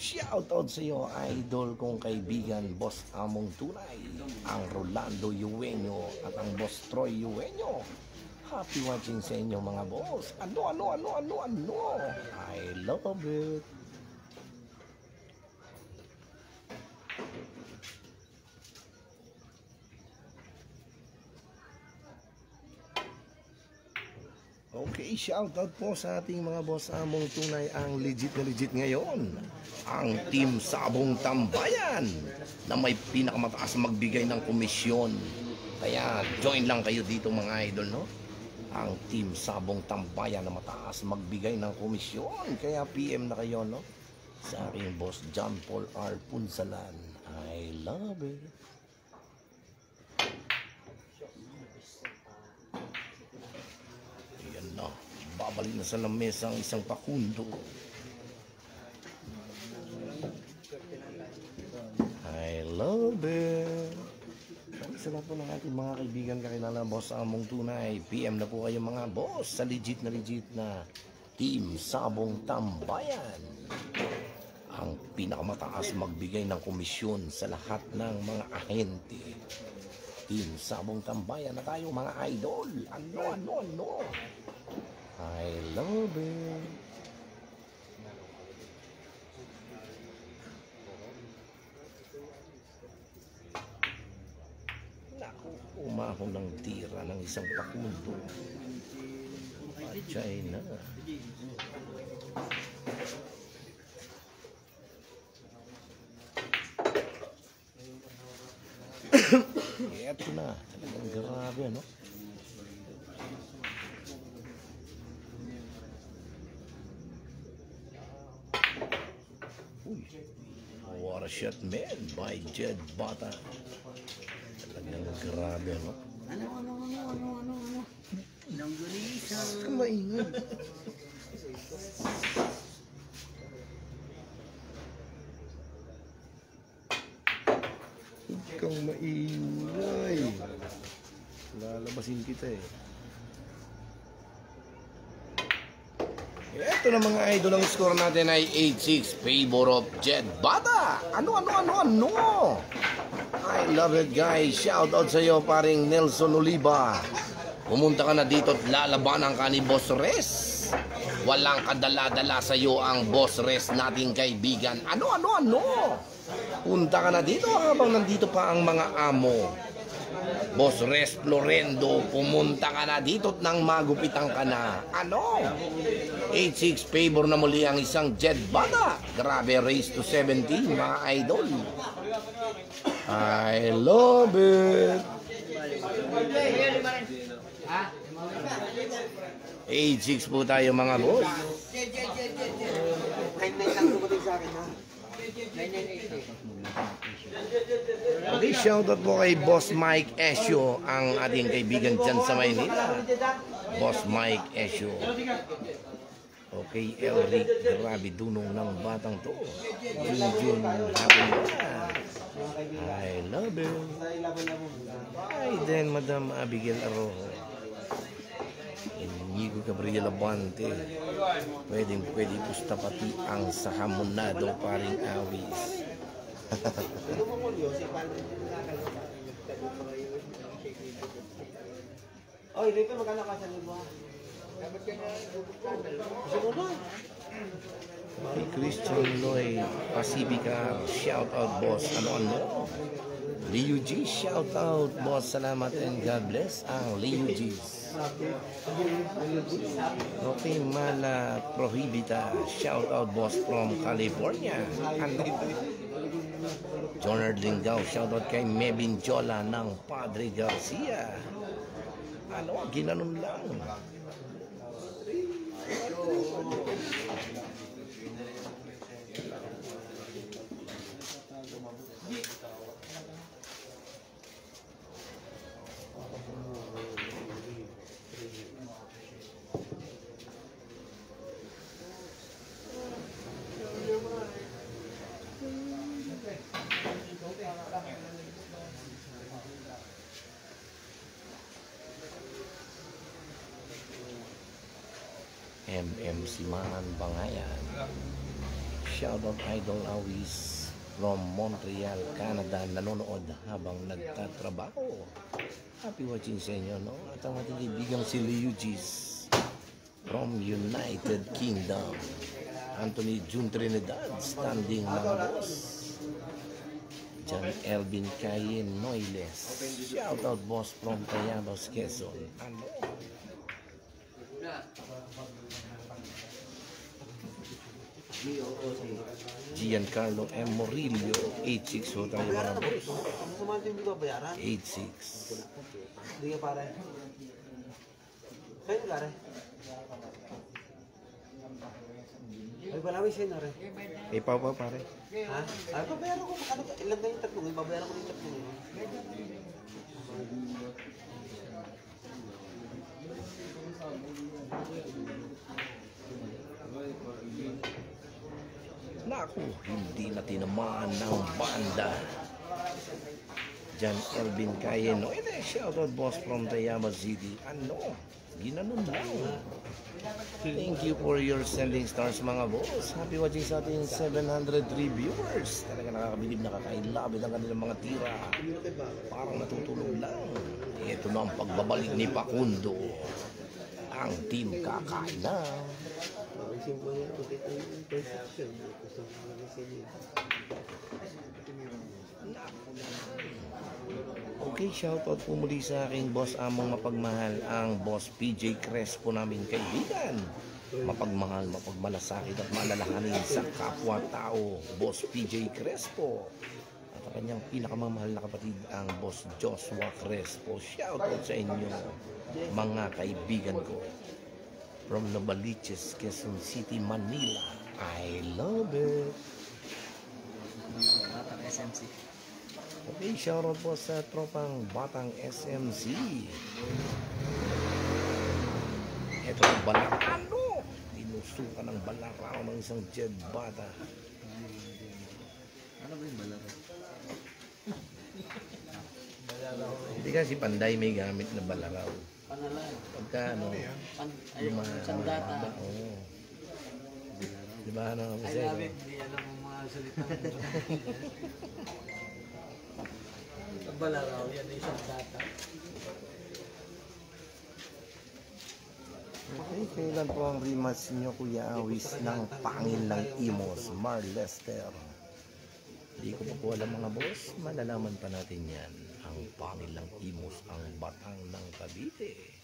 Shoutout sa iyo, idol kong kaibigan, boss Among Tunay, ang Rolando Eugenio at ang boss Troy Eugenio. Happy watching sa inyo mga boss. Ano. I love it. Okay, shoutout po sa ating mga boss Among Tunay, ang legit na legit ngayon. Ang Team Sabong Tambayan na may pinakamataas magbigay ng komisyon. Kaya join lang kayo dito mga idol, no? Ang Team Sabong Tambayan na mataas magbigay ng komisyon. Kaya PM na kayo, no? Sa aking boss John Paul R. Punsalan. I love it. Babalik na sa lamesa ang isang Pakundo. I love it. Sa lahat po ng ating mga kaibigan, kakilala boss Among Tunay, PM na po kayo mga boss sa legit na Team Sabong Tambayan. Ang pinakamataas magbigay ng komisyon sa lahat ng mga ahente. Team Sabong Tambayan na tayo mga idol. Ano. I love it. Naku, umahon ng tira ng isang Pakundo. China. Eto na. Talagang grabe, no? What a shot man by Jed Bata. Talagang grabe, no? Ano? Nanggunisa. Maingay. Huwag kang maingay. Lalabasin kita eh. Ito na mga idol, ang score natin ay 8-6 favor of Jed Bata. Ano? I love it guys. Shout out sa iyo paring Nelson Oliva. Pumunta ka na dito at lalabanan ka ni Boss Res. Walang kadala-dala sa iyo ang Boss Res nating kaibigan. Ano? Punta ka na dito habang nandito pa ang mga amo. Boss Res Florendo, pumunta ka na dito nang magupitan ka na. Ano? 8-6 favor na muli ang isang Jed Bata. Grabe, race to 17 mga idol. I love it. 8-6 po tayo mga boss. Okay, shoutout po kay Boss Mike Esio, ang ating kaibigan dyan sa Maynila. Boss Mike Esio. Okay, Elric, grabe dunong ng batang to. Junjun, happy na. I love you. Ay, then, Madam Abigail Arojo. Inigo Gabriel Abante. Pwede pusta pati ang sahamonado paring awis. Oh, hindi pa magkano ka sa libo? Kay Christian Loy Pacifica, shout out boss. Ano? Leo G, shout out boss. Salamat and God bless ang Leo G. Okay, Mala Prohibita, shout out boss from California. Ano? Jonard Lingao, shout out kay Mebin Jola ng Padre Garcia. Ano, ginanon lang. MC Man Bangayan. Shoutout Idol Awis from Montreal, Canada, nanonood habang nagtatrabaho. Happy watching sa inyo, no? At ang ating kaibigang si Leo Gis from United Kingdom. Anthony June Trinidad, standing mga boss. John Elvin Cayen Noiles. Shoutout boss from Tayados, Quezon. Ano? Giancarlo M. Morillo, 86 ho tayo mga boss. Sumanto yung hindi ko bayaran? 86. Hindi ka pare. Kayo pare? Ay, palawin siya na rin. Ipaw pa pare. Ha? Ay, pabayaran ko. Ano, ilan na yung tatlong? Ipabayaran ko yung tatlong. Naku, hindi na tinamaan ng banda. John Elvin Cayeno. Shoutout boss from Tayama City. Ano? Ginanon lang. Thank you for your sending stars mga boss. Happy watching sa ating 703 viewers. Talaga nakakabilib, nakakailabid ang kanilang mga tira. Parang natutulog lang. Ito na ang pagbabalik ni Pakundo. Ang team kakain na. Okay, shoutout po muli sa aking boss among mapagmahal, ang boss PJ Crespo namin kaibigan. Mapagmahal, mapagmalasakit at malalahanin sa kapwa-tao, boss PJ Crespo. At ang kanyang pinakamamahal na kapatid, ang boss Joshua Crespo. Shoutout sa inyo, mga kaibigan ko. From Novaliches, Quezon City, Manila. I love it. Batang SMC. Okay, shoutout po sa tropang Batang SMC. Ito ang Balarano. Tinusukan ng Balarano ng isang Jed Bata. Ano ba yung balaro? Hindi kasi Panday may gamit na balaraw. Panalan. Pagka ano, Ayun, sandata. oo. Diba ano, Ay, kasi grabe. Hindi alam mo mga salita. Balaraw, yan ay isang data. okay, kailan po ang rematch niyo Kuya Awis ng pangil ng Imos, Mar Lester? Hindi ko pa po alam mga boss, malalaman pa natin yan. Ang pangil ng Imos, ang batang ng Cavite.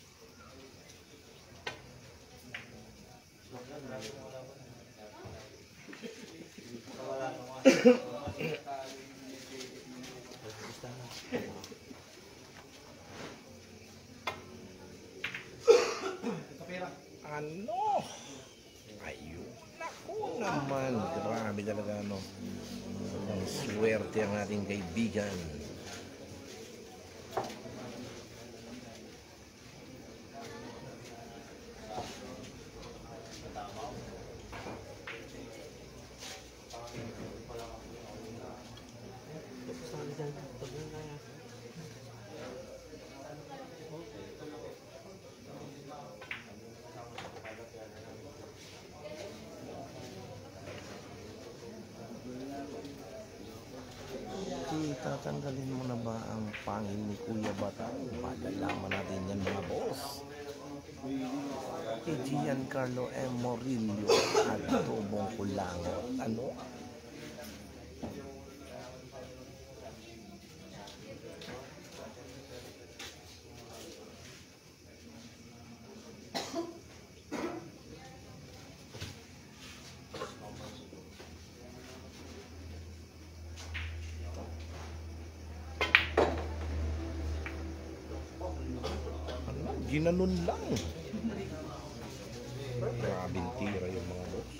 Ano? Ayun. Naku, naman. Grabe talaga, no? Ang swerte ang ating kaibigan. Tatanggalin mo na ba ang pangil ni Kuya Batang? Malalaman natin yan mga boss. Kay Giancarlo M. Morillo at Tubong Kulangot. Ano? Ginanon lang. Grabing tira yung mga boss.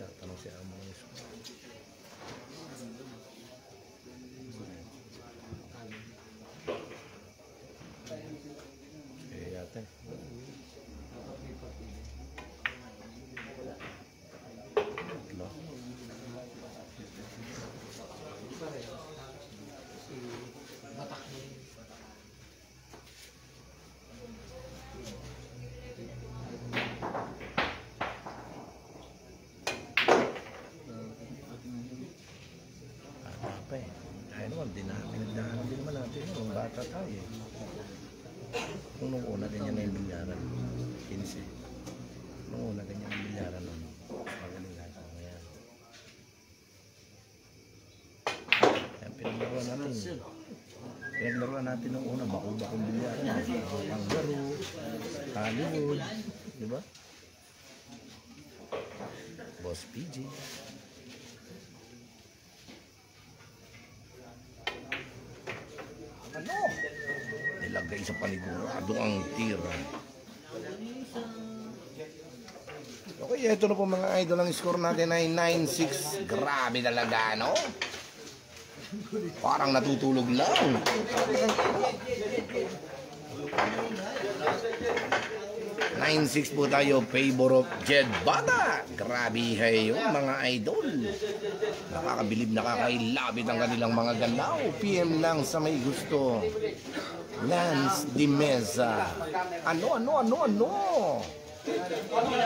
Tatanong siya ang mga isko. Pinagdaanan din naman natin nung bata tayo. Kung nung una ganyan na yung bilyaran, 15. Nung una ganyan yung bilyaran nun, magaling lang ako ngayon. Kaya pinaglaruan natin nung una, bakong bilyaran. Ang laro, Hollywood, di ba? Boss PG. Ano? Nilagay sa panigurado ang tira. Okay, ito na po mga idol. Ang score natin ay 9-6. Grabe talaga, no? Parang natutulog lang. 9-6 po tayo. Favor of Jed Bata. Grabe kayo mga idol. Nakakabilib, nakakailabit ang kanilang mga galaw. PM lang sa may gusto. Lance Di Meza. Ano?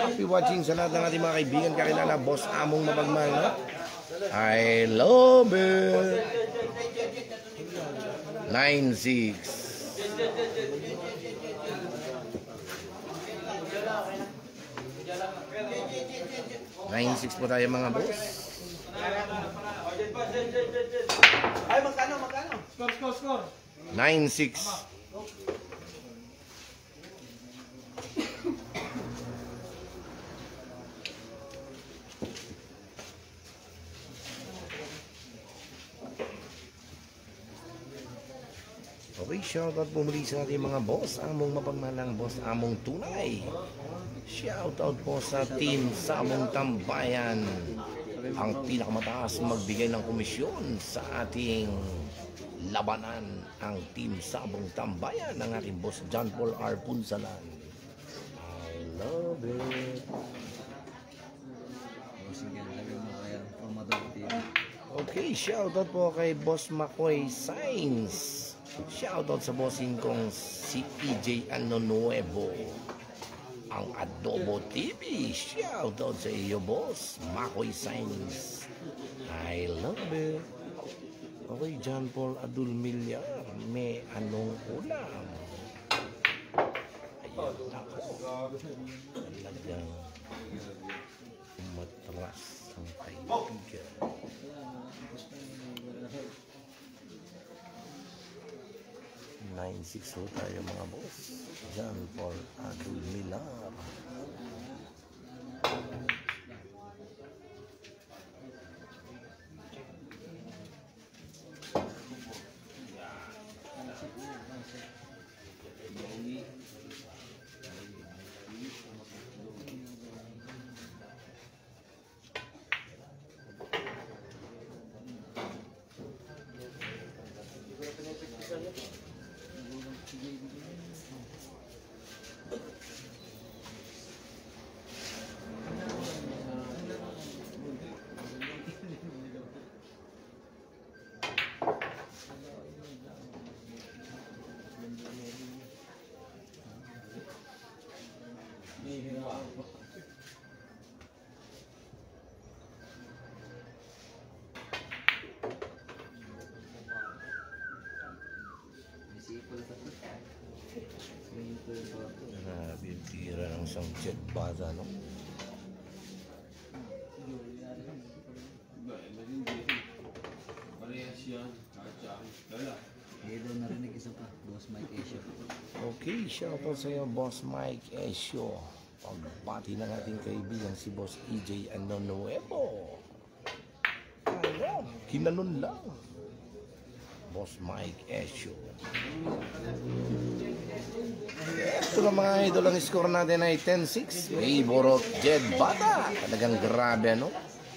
Happy watching sa lahat ng ating mga kaibigan. Kakilala, Boss Among Mapagmahal, no? I love it. 9-6. 9-6 po tayo mga boss. Ay, magkano? Score. 9-6. Okay, shoutout po muli sa ating mga boss. Among mapagmalang boss, among tunay. Shoutout po sa team Sabong Tambayan. Ang pinakamataas magbigay ng komisyon sa ating labanan. Ang team Sabong Tambayan ng ating boss John Paul R. Punsalan. I love it. Okay, shoutout po kay Boss Makoy Sainz. Shoutout sa bossing kong si EJ Ano Nuevo. Ang Adobo TV. Shoutout sa iyo, boss Makoy Sainz. I love it. Okay, John Paul Adul Milyar. May anong ulam? Ayan ako. Talagang matras ang kaibigan. 9-6. 9-6 ho tayo mga boss. John Paul Adul Milar. Grabe yung tira ng isang jet bata, no? Parehas yan. Kahit sa akin. Dala. Eh, daw narinig isa pa, Boss Mike Esho. Okay, shoutout sa iyo, Boss Mike Esho. Pagbati ng ating kaibigan si Boss EJ Anonuevo. Ano? Kinanon lang. Boss Mike Esho. Ito lang mga idol, ang score natin ay 10-6. Favorite Jed Bata. Talagang grabe, ano?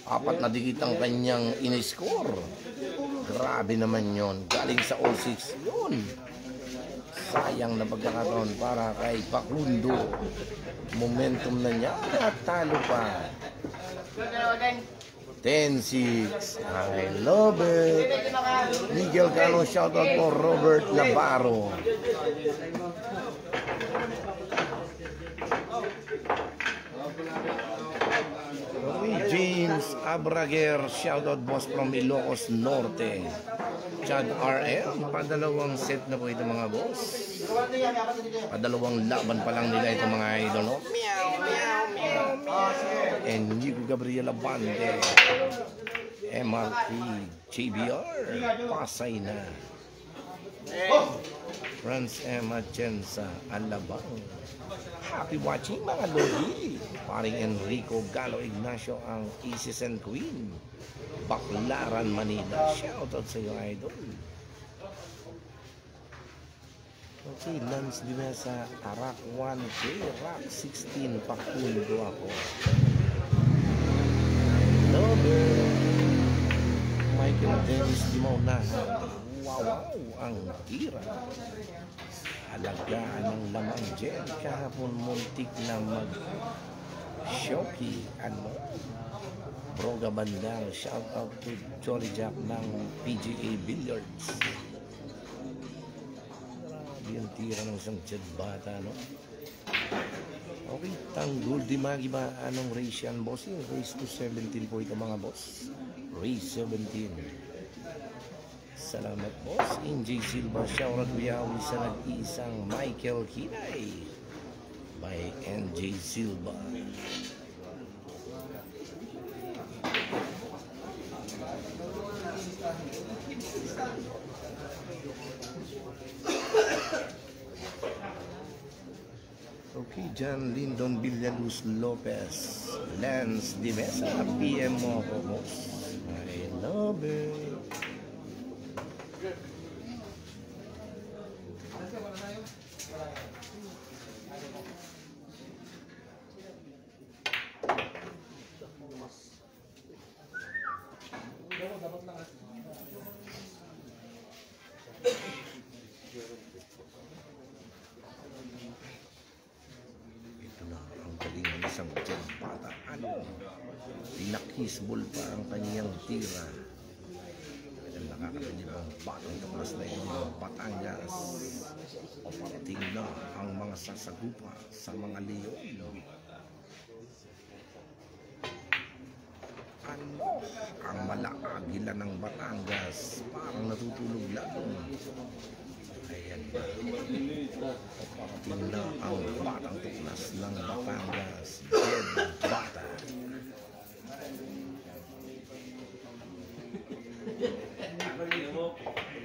4 na dikit ang kanyang in-score. Grabe naman yon. Galing sa all-6 yun. Sayang na pagkakataon para kay Pakundo. Momentum na niya at talo pa. 10-6. I love it. Miguel Cano, shoutout po. Robert Navarro. James Abraguer, shoutout boss from Ilocos Norte. Chad RM, padalawang set na po ito mga boss. Padalawang laban pa lang nila ito mga idol, no? Meow, meow, meow, meow. And Nico Gabriela Bande, MRT, JBR, Pasay na. Franz M. Atienza, Alabang. Happy watching mga Lodi. Paring Enrico Galo Ignacio ang Isis and Queen. Baclaran, Manila. Shoutout sa iyo, idol. Okay, Lance Dimesa, Arak 1K, Rock 16, Pakundo ako. Lover. Michael Dennis Dimaunahan. Wow, ang tira. Alagaan ng lamang dyan. Kahapon muntik na mag-shoki. Ano? Broga Bandang. Shout out to Jolly Jack ng PGA Billiards. Grabe yung tira ng isang Jed Bata, no? Okay, Tanggol di Magiba. Anong race yan, boss? Yung race to 17 po ito mga boss. Race 17. Salamat boss. NJ Silva, shoutout Biyawi sa nag-iisang Michael Kinay by NJ Silva. Okay, John Lyndon Villaluz Lopez, Lance Dimesa, PM mo ako boss. I love it. Ito na ang galing ng isang Jed Bata. Ano? Pinakisbol pa ang kanyang tira. Nakakapanyibang batang tuklas na ito ng Batangas. O parating na ang mga sasagupa sa mga leon. Ano? Ang malaagila ng Batangas parang natutulog lang. Ayan ba? O parating na ang batang tuklas ng Batangas. Jed Bata.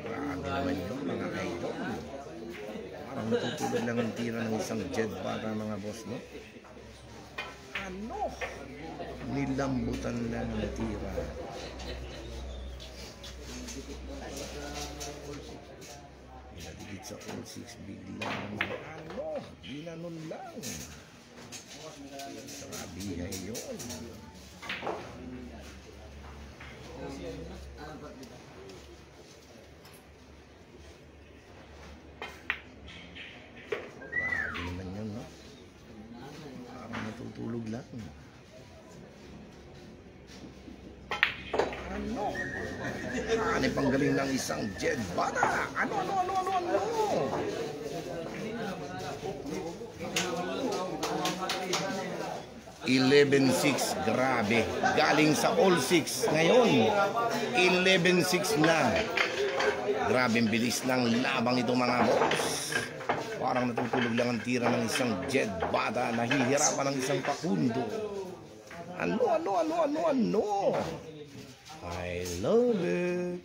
Grabe naman yun mga idol. natutulog lang ang tira ng isang Jed Bata mga boss, no? Ano? Nilambutan lang ang tira. Pinadikit sa all 6 biglang ano? Ginanon lang. Sabihay yun. Grabe naman yun, no? Parang natutulog lang. Ano? Ano pang galing ng isang Jed Bata? Ano? 11-6, grabe. Galing sa all 6 ngayon. 11-6 na. Grabe ang bilis ng labang ito mga boss. Parang natutulog lang ang tira ng isang Jed Bata. Nahihirapan ng isang Pakundo. Ano? I love it.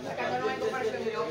Tatanungin ko pa rin kayo.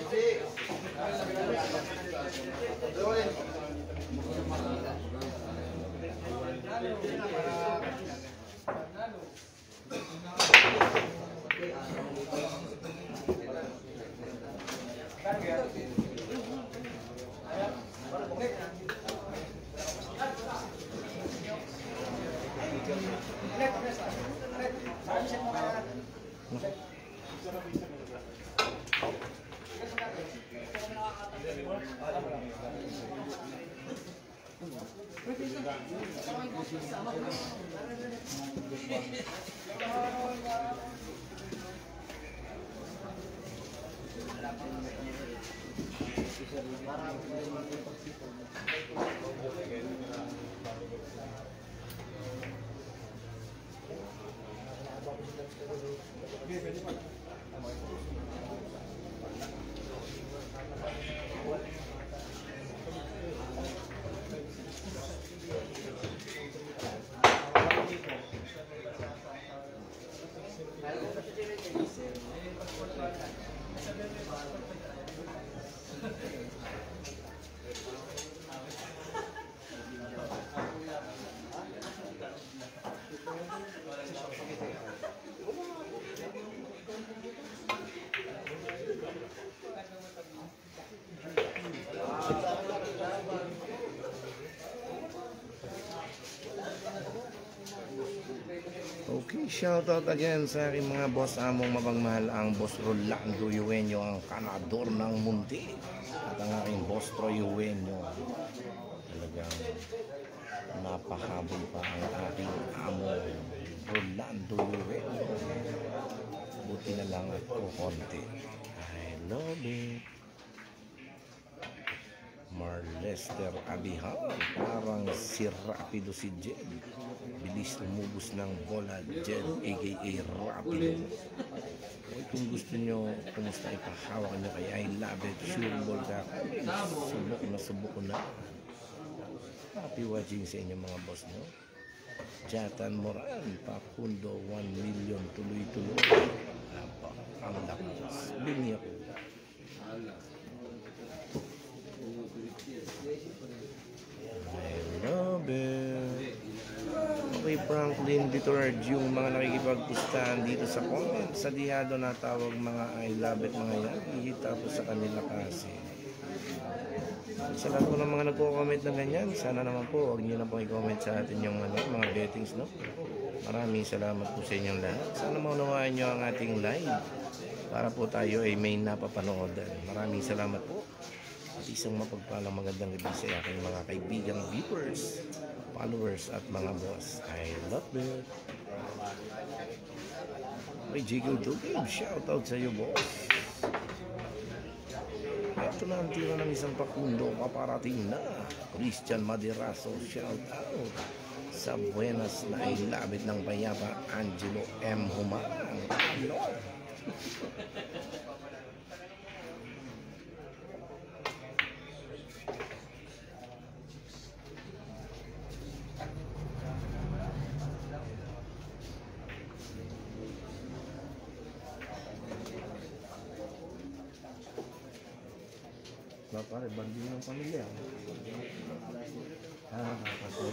Okay, shoutout again sa aking mga boss among mapagmahal, ang boss Rolando Eugenio, ang kanador ng munti, at ang aking boss Troy Eugenio. Talagang napahabol pa ang aking amo Rolando Eugenio. Buti na lang at konti. I love it. Marlester Abihan, parang si Rapido si Jed. Bilis umubos ng bola, Jed aka Rapido. O kung gusto nyo, kumusta ipahawak nyo kay I love it, sure ball ka. Subok ko na. Happy watching sa inyo mga boss nyo. Jatan Moran, Pakundo, 1 million tuloy-tuloy. Ang lakas. Bini ako. I love it. Okay, Franklin Ditourd, yung mga nakikipagpustahan dito sa comment, sa dihado na tawag mga I love it mga yan, ihitapos sa kanila kasi. Sa lahat po ng mga nagko-comment na ganyan, sana naman po, huwag nyo na po i-comment sa atin yung mga bettings, no? Maraming salamat po sa inyong lahat. Sana maunawaan nyo ang ating live para po tayo ay may napapanoodan. Maraming salamat po. At isang mapagpalang magandang gabi sa aking mga kaibigang viewers, followers at mga boss. I love it. May Jigo Dugib, shoutout sa iyo boss. Ito na ang tira ng isang Pakundo, paparating na. Christian Maderaso, shoutout. Sa Buenas na ay labit ng payapa, Angelo M. Humarang. Ano? na pare, banding ng pamilya. Kasi.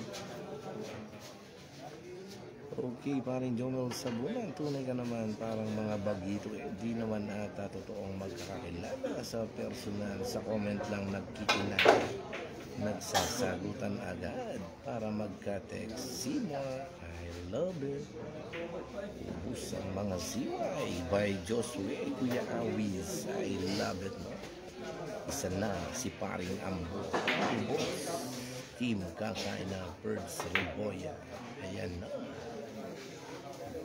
Okay, parang Jomel Sabunan, tunay ka naman parang mga bagito di naman ata totoong magkakakilala sa personal. Sa comment lang nagkikilala, nagsasagutan agad para magka-text. Simon, I love it. Ubus ang mga siway by Josue, Kuya Awiz, I love it. No? Isa na si paring Ambo, Team Kakain na Birds Riboya. Ayan na.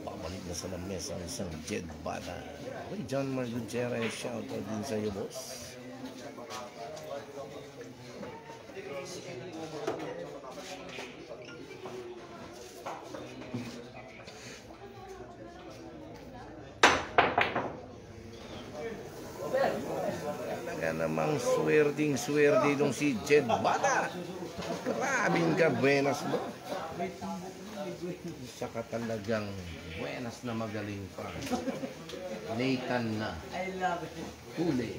Pabalik na sa lamesa ang isang Jed Bata. Okay, John Mar Gutierrez, shout out din sa iyo, boss. Talaga namang swerte itong si Jed Bata. Grabing ka, buenas mo. Saka talagang buenas na magaling pa. Nathan na. Huli.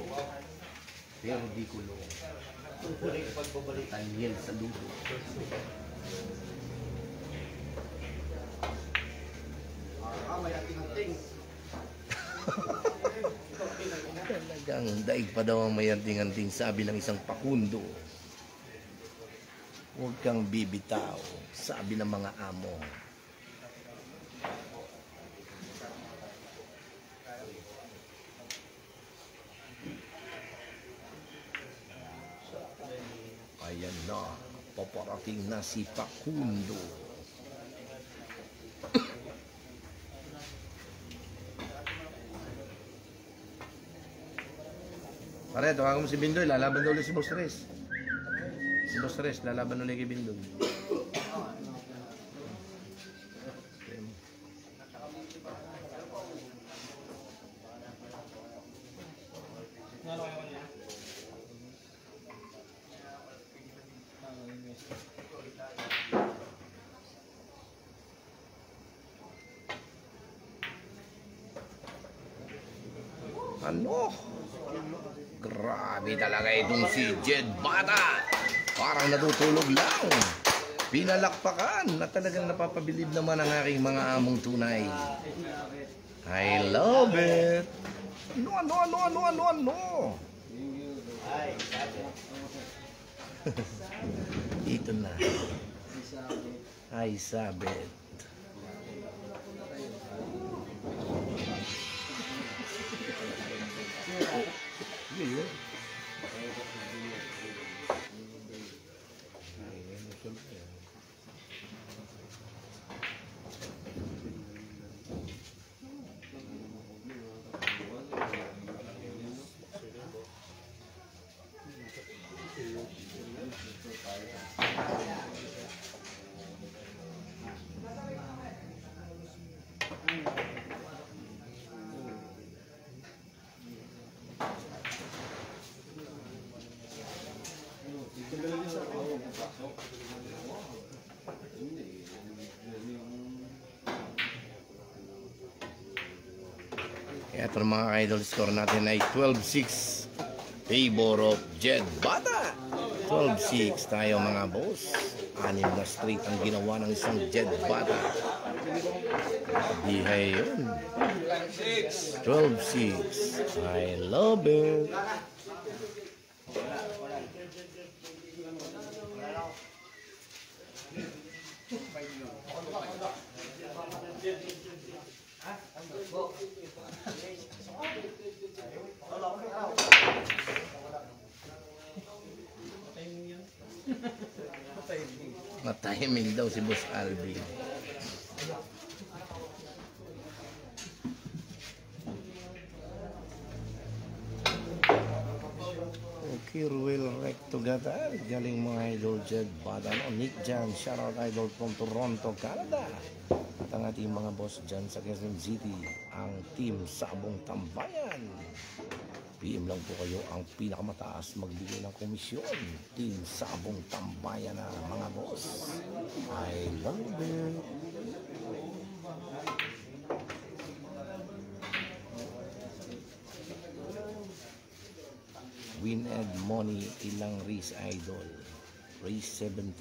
Pero di kulong. Daniel sa luto. Talagang daig pa daw ang mayanting-anting, sabi ng isang pakundo. Huwag kang bibitaw, sabi ng mga amo. Ayan na, paparating na si Pakundo. Pare, tawagan mo si Bindoy, lalaban daw ulit si Boss Tres. Si Boss Tres, lalaban ulit kay Bindoy. Ano? Grabe talaga itong si Jed Bata. Parang natutulog lang. Pinalakpakan na talagang napapabilib naman ang aking mga among tunay. I love it. Ano? Dito na. Ay, sabit. Ito mga idol, score natin ay 12-6 favor of Jed Bata. 12-6 tayo mga boss. 6 na straight ang ginawa ng isang Jed Bata. Dihay yun. 12-6. I love it. Matahimik daw si Boss Alvin. Okay, Ruel Recto Gatal. Galing mga idol Jed Bata. Nick Jan, shoutout idol from Toronto, Canada. At ang ating mga boss dyan sa Quezon City, ang Team Sabong Tambayan. PM lang po kayo ang pinakamataas magbigay ng komisyon. Team Sabong Tambayan na mga boss. I love it. Win and money, ilang race idol? Race 17.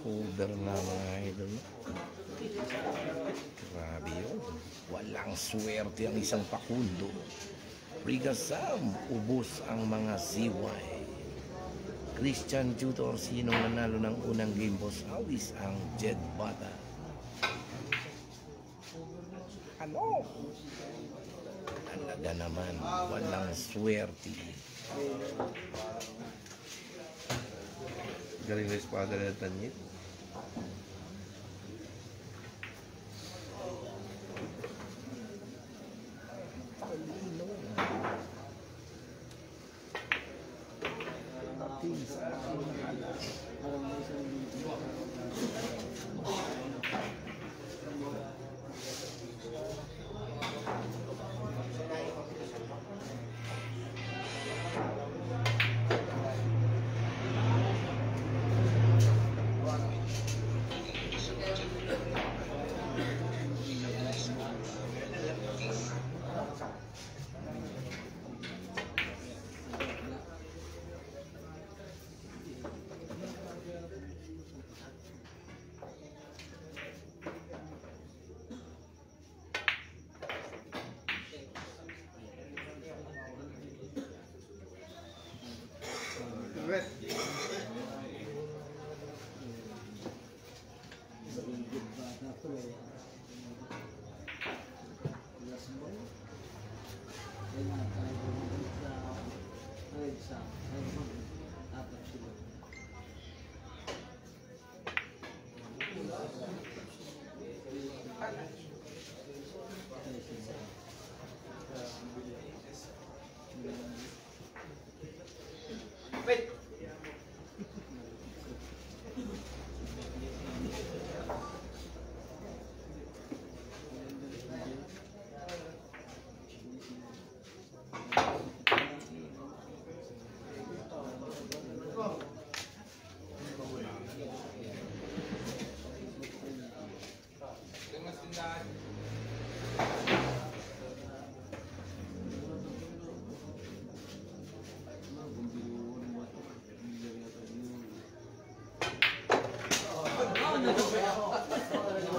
Holder na mga idol. Grabe yun. Walang swerte ang isang pakundo. Rigasam, ubos ang mga CY. Christian Tutor, sinong nanalo ng unang game, boss? Awis ang Jed Bata. Ano? Talaga naman, walang swerte. Galing na espada na tanyit.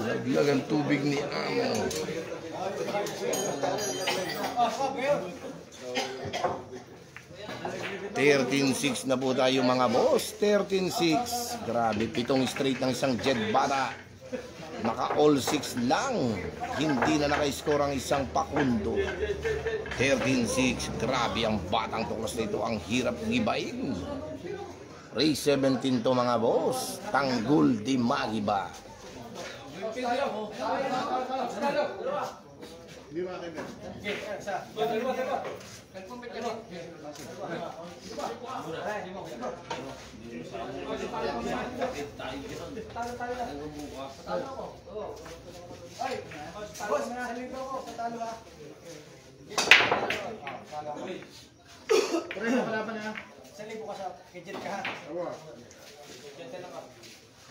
Laglag ang tubig ni Amo. $13,600 na po tayo mga boss. 13,600. Grabe, 7 straight ng isang Jed Bata. Naka all 6 lang. Hindi na naka-score ang isang pakundo. 13,600. Grabe ang batang tuklas nito. Ang hirap gibain. Race 17 to mga boss. Tanggol di Magiba.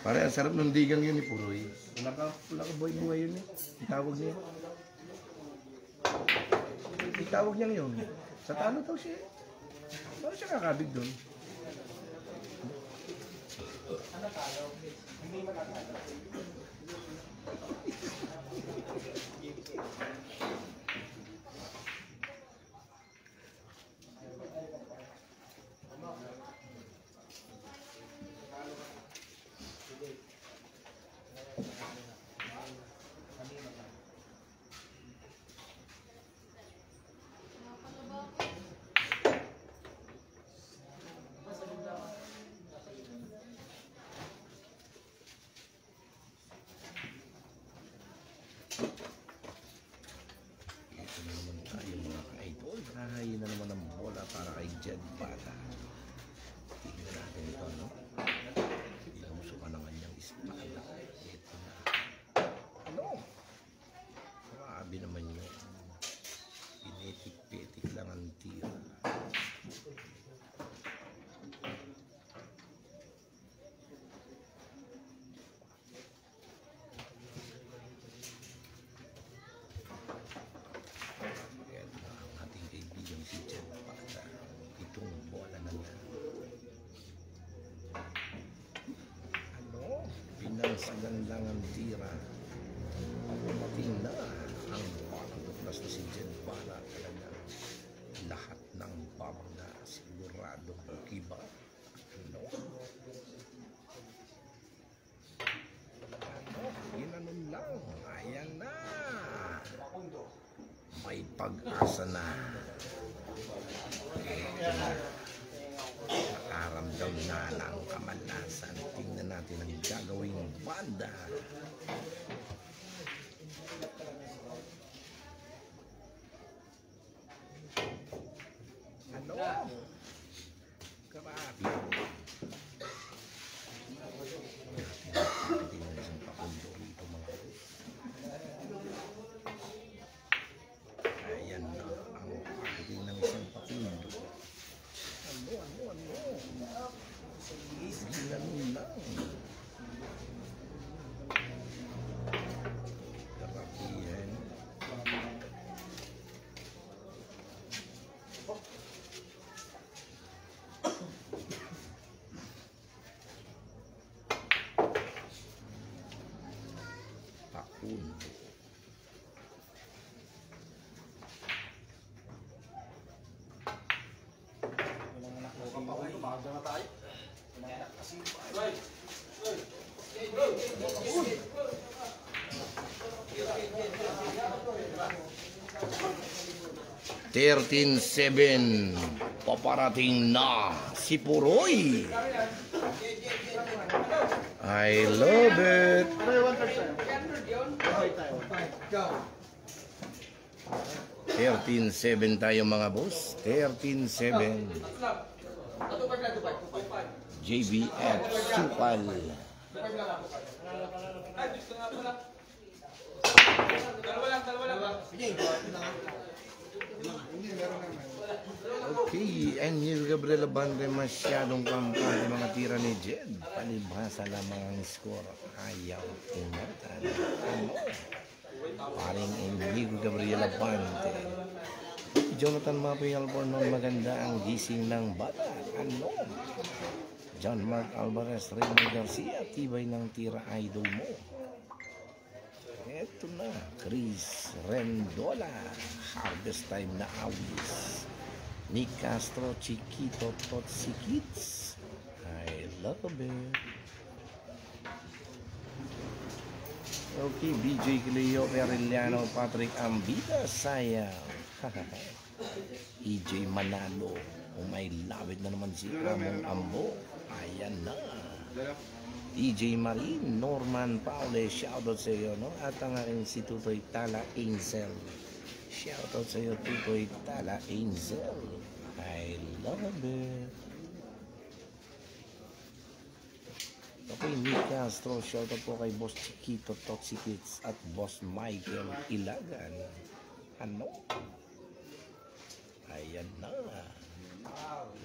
Pare, ang sarap ng digang yun ni Puroy. Wala ka boy mo ngayon eh. Itawag niya. Itawag niya yun. Sa talo daw siya. Paano siya kakabig doon? Ano talo? Hindi matatalo. Hahayin na naman ang bola para kay Jed Bata. Tignan natin ito, no? Inuso ka ng kanyang espada. Ito na. Ano? Grabe naman yun. Pinetik-petik lang ang tira. sa gandang tira. Dumating na ang bakaduklas na si Jed Bata talaga. Lahat ng babangga sigurado kiba. Ano? Ginanon lang. Ayan na. May pag-asa na. Nakaramdam na ng kamalasan. Tingnan natin ang gagawing banda. Ano? Grabe. Tingnan isang pakundo rito mga boss. Ayan na ang pagdating ng isang pakundo. Ano? Ganun lang. Karapihan. Pakundo. $13-7 paparating na si Puroy. I love it. 13-7 tayo mga boss. 13-7. JBF Supal. Okay, and yung Gabriela Bande masyadong kampante mga tira ni Jed. Palibhasa lamang ang score. Ayaw ingatan. Ano? Paring Inigo Gabriela Bande. Jonathan Mapoy Albornoz, maganda ang gising ng bata. Ano? John Mark Alvarez, Raymond Garcia, tibay ng tira idol mo. Eto na, Chris Rendola, harvest time na awis. Nick Castro, Chiquito, Totsi Kids. I love it. Okay, BJ Cleo, Periliano, Patrick Ambita, sayang. EJ Manalo, may labit na naman si Among Ambo. Ayan na. EJ Marin, Norman Paule, shoutout sa iyo, no? At ang aking si Tutoy Tala Angel. Shoutout sa iyo, Tutoy Tala Angel. I love it. Okay, Nick Castro, shoutout po kay Boss Chiquito, Toxic Kids, at Boss Michael Ilagan. Ano? Ayan na.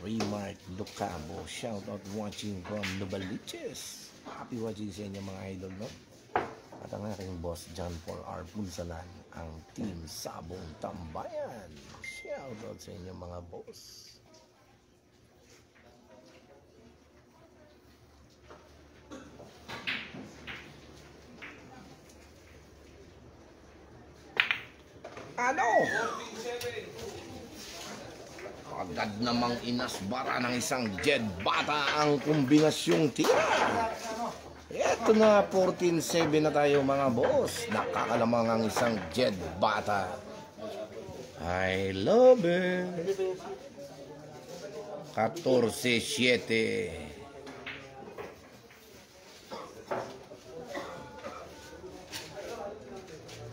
Remark Lucabo, shoutout watching from Novaliches. Happy watching sa inyo mga idol, no? At ang aking boss John Paul R. Punsalan, ang Team Sabong Tambayan. Shoutout sa inyo mga boss. Ano? Agad namang inasbara ng isang Jed Bata ang kombinasyong tira. Eto na, 14-7 na tayo mga boss. Nakakalamang ang isang Jed Bata. I love it. 14-7.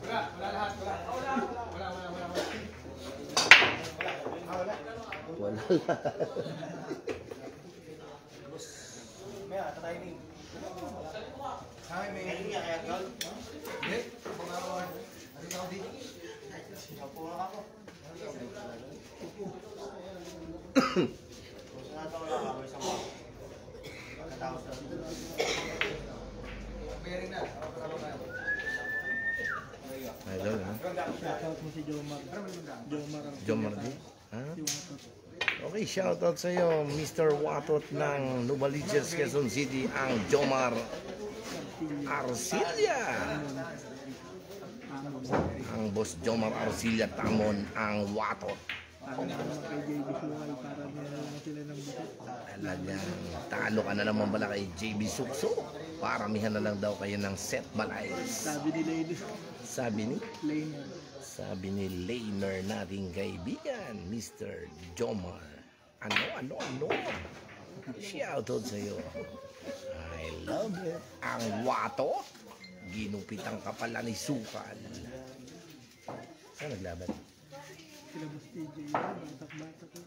Wala lahat. Idol, ha? Shoutout mo si Jomar. Jomar di? Ha? Okay, shoutout sa iyo, Mr. Watot ng Novaliches, Quezon City, ang Jomar. Arcilla. Ang Boss Jomar Arcilla Tamon ang watot. Talagang talo ka na naman pala kay JB Sukso. Paramihan na lang daw kayo ng set balays. Sabi ni Lainer nating kaibigan, Mr. Jomar. Ano? Shoutout sa'yo. I love it. Ang watot. Ginupitan ka pala ni Sukal. Saan naglaban? Sila Boss TJ, batak-batak ko.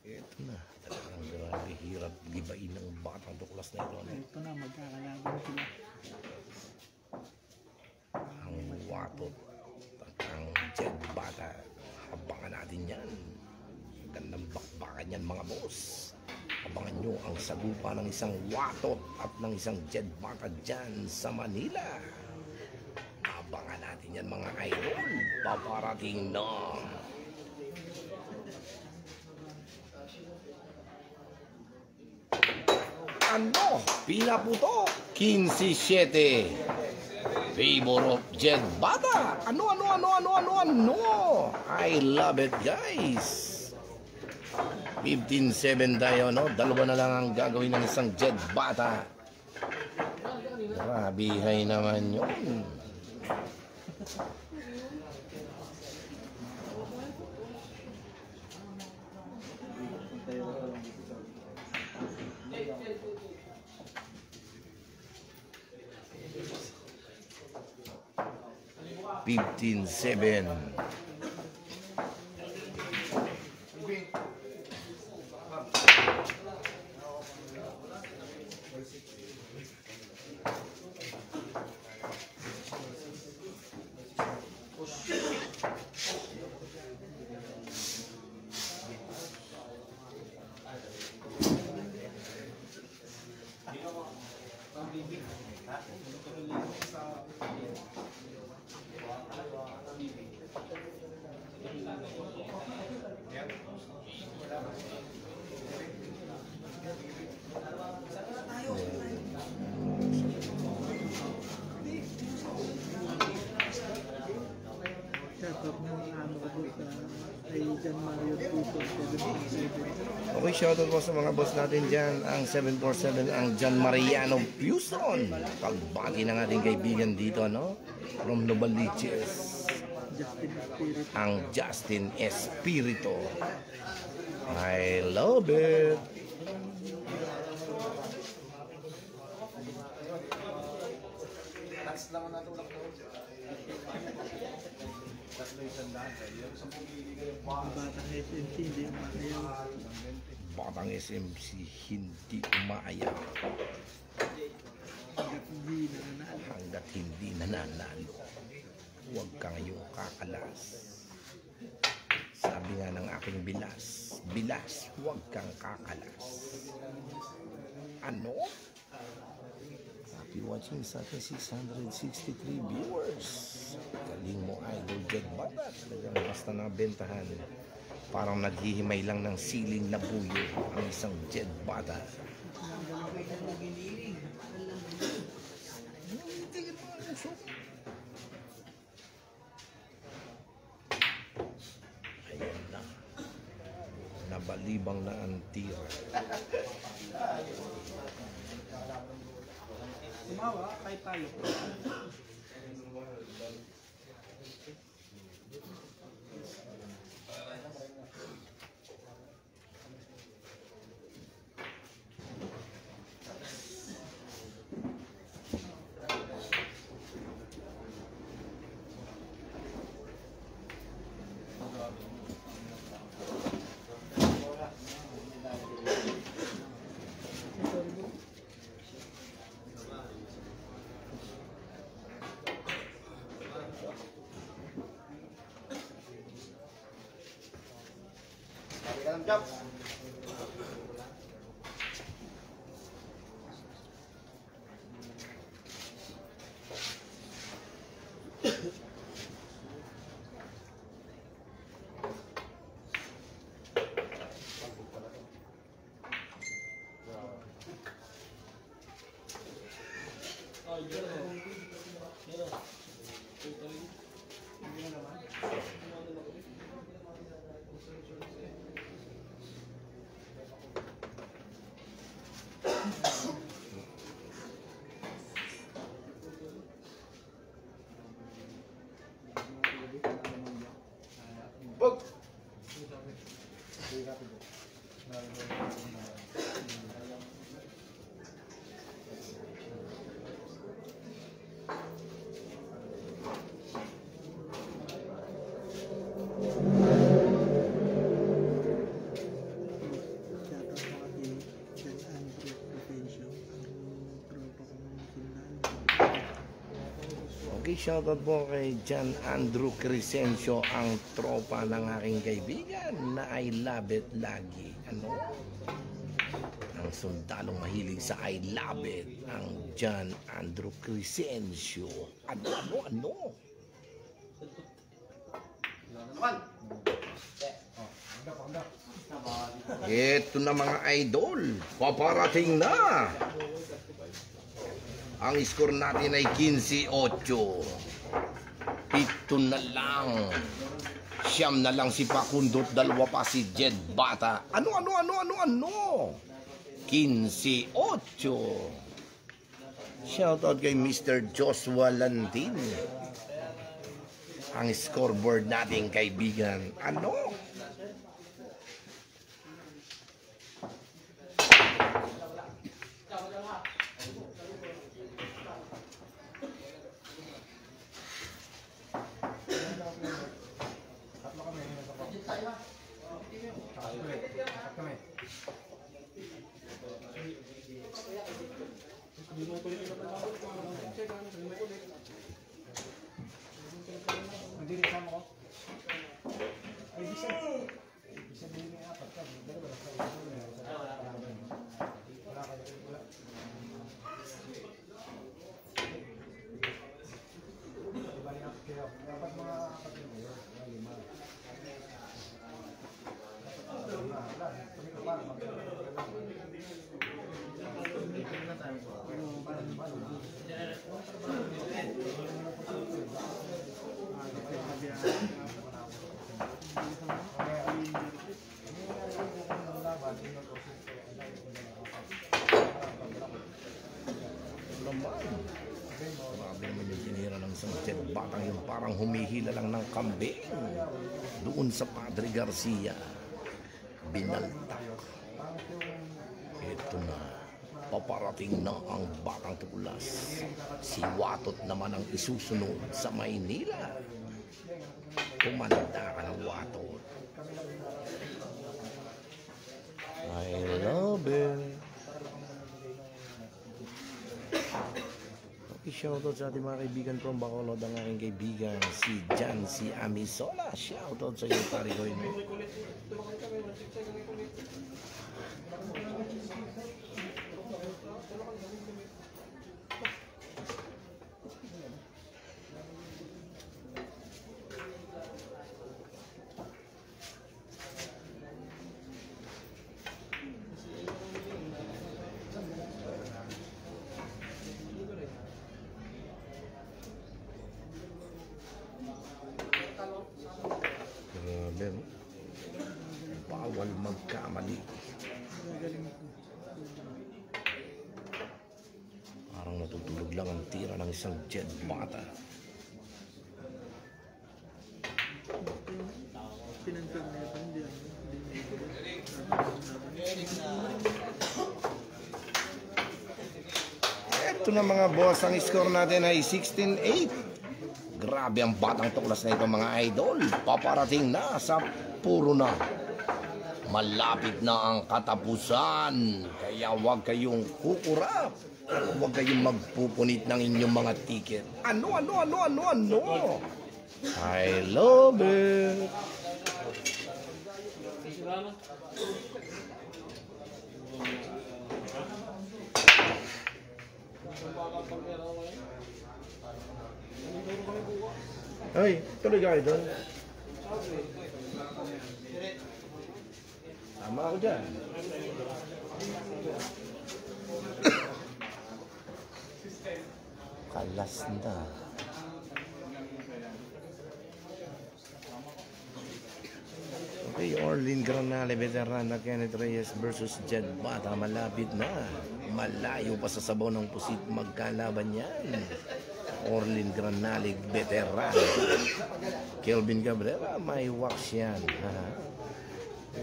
Ito na. Talagang grabe hirap gibain ng batang tuklas na ito. Ito na, magkakalaban sila. Ang watot at ang jet bata. Abangan natin yan. Gandang bakbakan yan mga boss. Abangan nyo ang sagupa ng isang watot at ng isang jet bata dyan sa Manila. Abangan natin yan mga idol. Paparating na. Ano? Pinaputo 15-7. Favor of Jet Bata. Ano? I love it guys. 15-7 tayo, no? Dalawa na lang ang gagawin ng isang Jet Bata. Grabihay naman yun. Fifteen, 7. Shoutout ng ano ko sa kay John Mario 247. Okay, shoutout po sa mga boss natin dyan. Ang 747, ang John Mariano Houston. Pagbati ng ating kaibigan dito, no? From Novaliches. Ang Justin Espirito. I love it. Batang SMC, hindi umayaw. Batang SMC hindi umaayaw hanggat hindi nananalo. Huwag ka ngayong kakalas. Sabi nga ng aking bilas, huwag kang kakalas. Ano? Happy watching sa ating 663 viewers. Galing mo idol Jet Bata. Talagang basta nabentahan. Parang naghihimay lang ng siling na buyo ang isang Jet Bata. Ayan na. Nabalibang na ang tira. Tumawa kay Palo. Jump. Shoutout sa kay Jan Andrew Provencio, ang tropa ko ng Finland. Okay, shoutout po kay John Andrew Crescencio, ang tropa ng aking kaibigan na I love it lagi. Ano? Ang sundalong mahilig sa I love it, ang John Andrew Crescencio. Ano? Ito na mga idol, paparating na. Ang score natin ay 15-8. Ito na lang. Siyam na lang si Pakundot, dalawa pa si Jed Bata. Ano? 15-8. Shoutout kay Mr. Joshua Lantin. Ang scoreboard nating kaibigan. Ano? Grabe naman yung tinira ng isang Jed Batang yung parang humihila lang ng kambing doon sa Padre Garcia. Binaltak. Ito na, paparating na ang Batang Tulas. Si Watot naman ang isusunod sa Maynila. Kumanda ka ng Watot. I love it. Shoutout sa ating mga kaibigan from Bacolod, ang aking kaibigan si Jan, si Amisola. Shoutout sa iyo, pare ko yun. Bawal magkamali. Parang natutulog lang ang tira ng isang Jed Bata. Ito na mga boss, ang score natin ay 16-8. Grabe ang Batang Tuklas na ito mga idol. Paparating na sa puro na. Malapit na ang katapusan. Kaya huwag kayong kukurap. Huwag kayong magpupunit ng inyong mga ticket. Ano? I love it. Ay, tuloy ka doon. Tama ako dyan. Kalas na. Okay, Orlin Granale, veteran na Kenneth Reyes versus Jed Bata. Malapit na. Malayo pa sa sabaw ng pusit magkalaban yan. Orlin Granale, veteran. Kelvin Cabrera, may wax yan.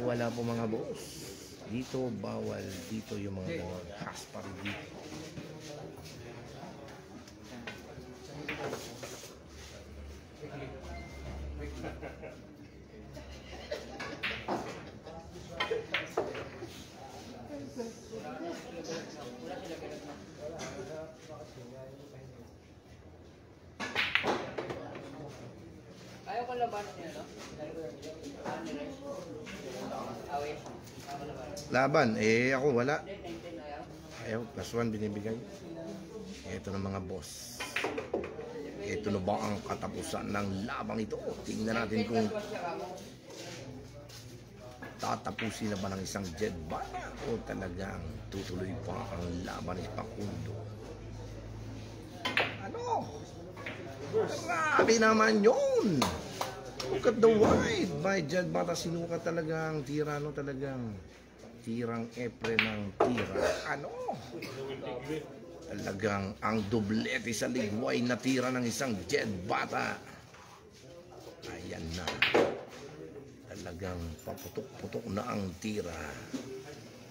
Wala po mga boss. Dito bawal. Dito yung mga haspar dito. laban niya, no? Away. Tama na ba? Laban, eh ako wala. Hindi, 19 na yan. Ayaw, +1 binibigay. Ito na mga boss. Ito na ba ang katapusan ng labang ito? Tingnan natin kung tatapusin na ba ng isang Jed Bata o talagang tutuloy pa ang laban ni Facundo. Ano? Grabe naman yun! Look at the wide by Jed Bata. Sinukat talagang tira, no? Talagang tirang epre ng tira. Ano? Talagang ang doblete sa ligway na tira ng isang Jed Bata. Ayan na. Talagang paputok-putok na ang tira.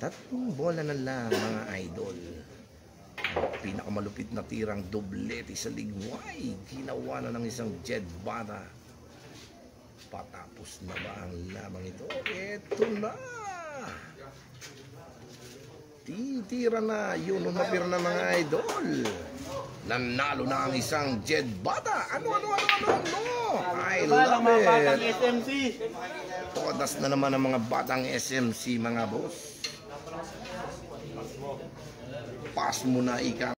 3 bola na lang mga idol. Ang pinakamalupit na tirang doblete sa ligway. Ginawa na ng isang Jed Bata. Patapos na ba ang lamang ito? Ito na! Titira na yun umapir na mga idol. Nanalo na ang isang Jed Bata. Ano? I love it. SMC. Todas na naman ang mga batang SMC mga boss. Pass mo na ika.